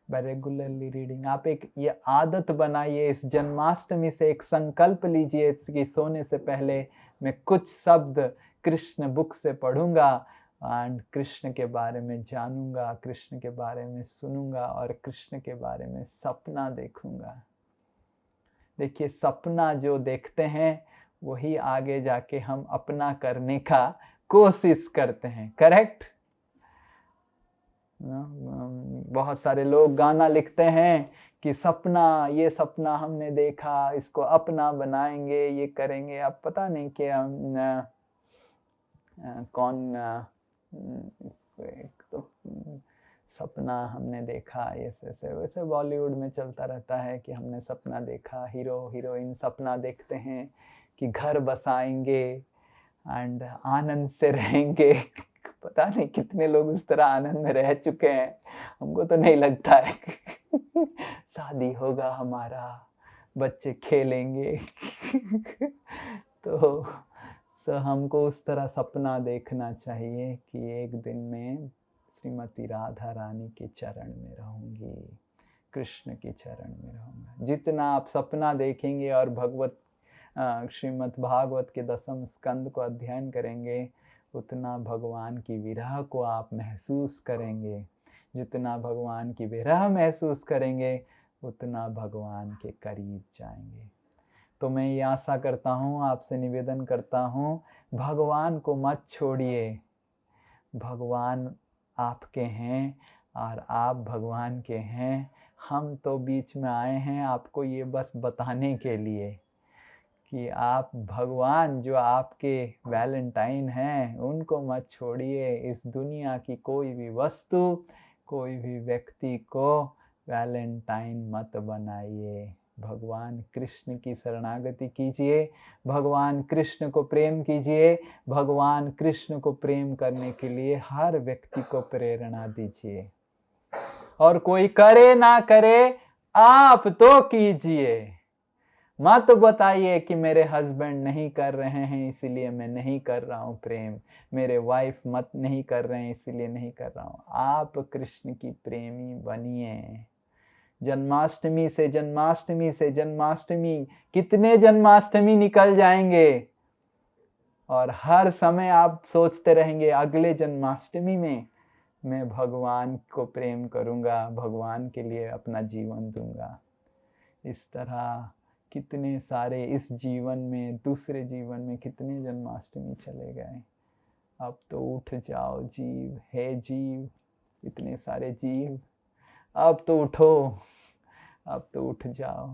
by regularly reading. आप एक ये आदत बनाइए, इस जन्माष्टमी से एक संकल्प लीजिए कि सोने से पहले मैं कुछ शब्द कृष्ण बुक से पढ़ूंगा एंड कृष्ण के बारे में जानूंगा, कृष्ण के बारे में सुनूंगा और कृष्ण के बारे में सपना देखूंगा। देखिए, सपना जो देखते हैं वही आगे जाके हम अपना करने का कोशिश करते हैं, करेक्ट। बहुत सारे लोग गाना लिखते हैं कि सपना, ये सपना हमने देखा, इसको अपना बनाएंगे, ये करेंगे। अब पता नहीं कि कौन तो सपना हमने देखा, ऐसे वैसे बॉलीवुड में चलता रहता है कि हमने सपना देखा, हीरो हीरोइन सपना देखते हैं कि घर बसाएंगे एंड आनंद से रहेंगे। पता नहीं कितने लोग उस तरह आनंद में रह चुके हैं, हमको तो नहीं लगता है। शादी होगा हमारा, बच्चे खेलेंगे। तो हमको उस तरह सपना देखना चाहिए कि एक दिन में श्रीमती राधा रानी के चरण में रहूंगी, कृष्ण के चरण में रहूंगा। जितना आप सपना देखेंगे और श्रीमद् भागवत के 10वें स्कंद को अध्ययन करेंगे, उतना भगवान की विरह को आप महसूस करेंगे। जितना भगवान की विरह महसूस करेंगे, उतना भगवान के करीब जाएंगे। तो मैं ये आशा करता हूँ, आपसे निवेदन करता हूँ, भगवान को मत छोड़िए। भगवान आपके हैं और आप भगवान के हैं। हम तो बीच में आए हैं आपको ये बस बताने के लिए कि आप भगवान जो आपके वैलेंटाइन हैं, उनको मत छोड़िए। इस दुनिया की कोई भी वस्तु, कोई भी व्यक्ति को वैलेंटाइन मत बनाइए। भगवान कृष्ण की शरणागति कीजिए, भगवान कृष्ण को प्रेम कीजिए। भगवान कृष्ण को प्रेम करने के लिए हर व्यक्ति को प्रेरणा दीजिए, और कोई करे ना करे, आप तो कीजिए। मत बताइए कि मेरे हस्बैंड नहीं कर रहे हैं इसीलिए मैं नहीं कर रहा हूँ प्रेम, मेरे वाइफ मत नहीं कर रहे हैं इसीलिए नहीं कर रहा हूँ। आप कृष्ण की प्रेमी बनिए। जन्माष्टमी से जन्माष्टमी कितने जन्माष्टमी निकल जाएंगे, और हर समय आप सोचते रहेंगे अगले जन्माष्टमी में मैं भगवान को प्रेम करूँगा, भगवान के लिए अपना जीवन दूंगा। इस तरह कितने सारे इस जीवन में, दूसरे जीवन में कितने जन्माष्टमी चले गए। अब तो उठ जाओ जीव, हे जीव, इतने सारे जीव, अब तो उठो, अब तो उठ जाओ,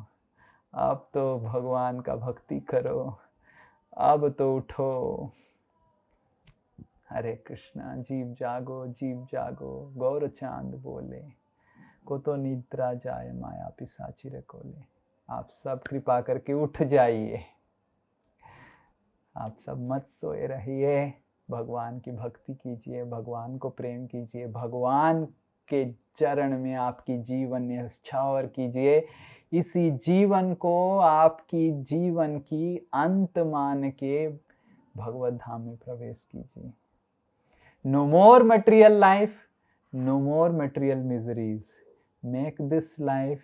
अब तो भगवान का भक्ति करो, अब तो उठो। हरे कृष्णा। जीव जागो गौर चांद बोले, को तो निद्रा जाए माया पिसाची कोले। आप सब कृपा करके उठ जाइए, आप सब मत सोए रहिए, भगवान की भक्ति कीजिए, भगवान को प्रेम कीजिए, भगवान के चरण में आपकी जीवन न्यौछावर कीजिए। इसी जीवन को आपकी जीवन की अंत मान के भगवत धाम में प्रवेश कीजिए। No more material life, no more material miseries. Make this life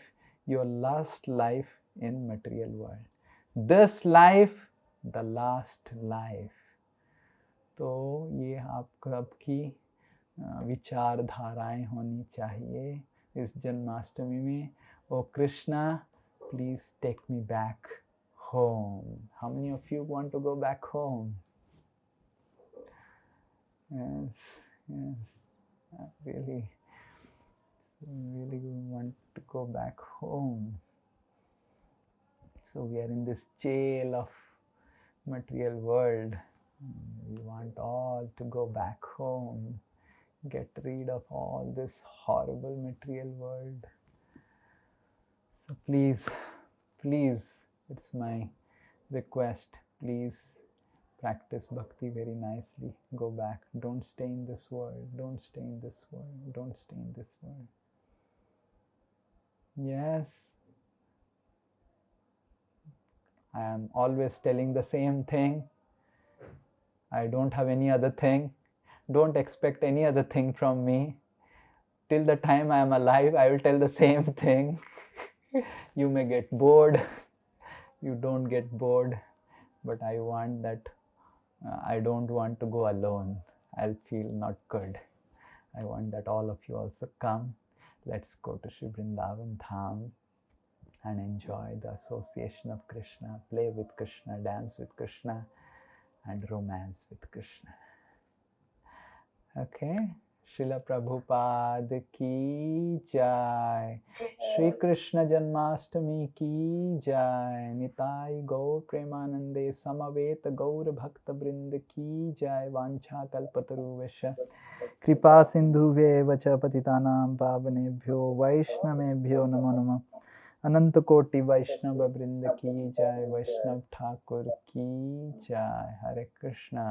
your last life in material world, this life the last life. तो ये आपकी विचारधाराएं होनी चाहिए इस जन्माष्टमी में। ओ Krishna, please take me back home. How many of you want to go back home? Yes, I really want to go back home. So we are in this jail of material world. We want all to go back home, get rid of all this horrible material world. So please, it's my request, please practice bhakti very nicely. Go back. Don't stay in this world. Don't stay in this world. Don't stay in this world. Yes. I am always telling the same thing. I don't have any other thing. Don't expect any other thing from me. Till the time I am alive, I will tell the same thing. You may get bored. You don't get bored. But I want that. I don't want to go alone. I'll feel not good. I want that all of you also come. Let's go to Shri Vrindavan Dham and enjoy the association of Krishna, play with Krishna, dance with Krishna, and romance with Krishna. Okay? Srila Prabhupada ki jai. Shri Krishna Janmashtami ki jai. Nitai Gaur Premanande Samaveta Gaur Bhakta Brinda ki jai. Vancha Kalpataruvasya Kripa Sindhuve Vacha Patitanam Pavanebhyo Vaishnavebhyo Namo Namo. अनंत कोटि वैष्णव वृंद की जय, वैष्णव ठाकुर की जय। हरे कृष्णा।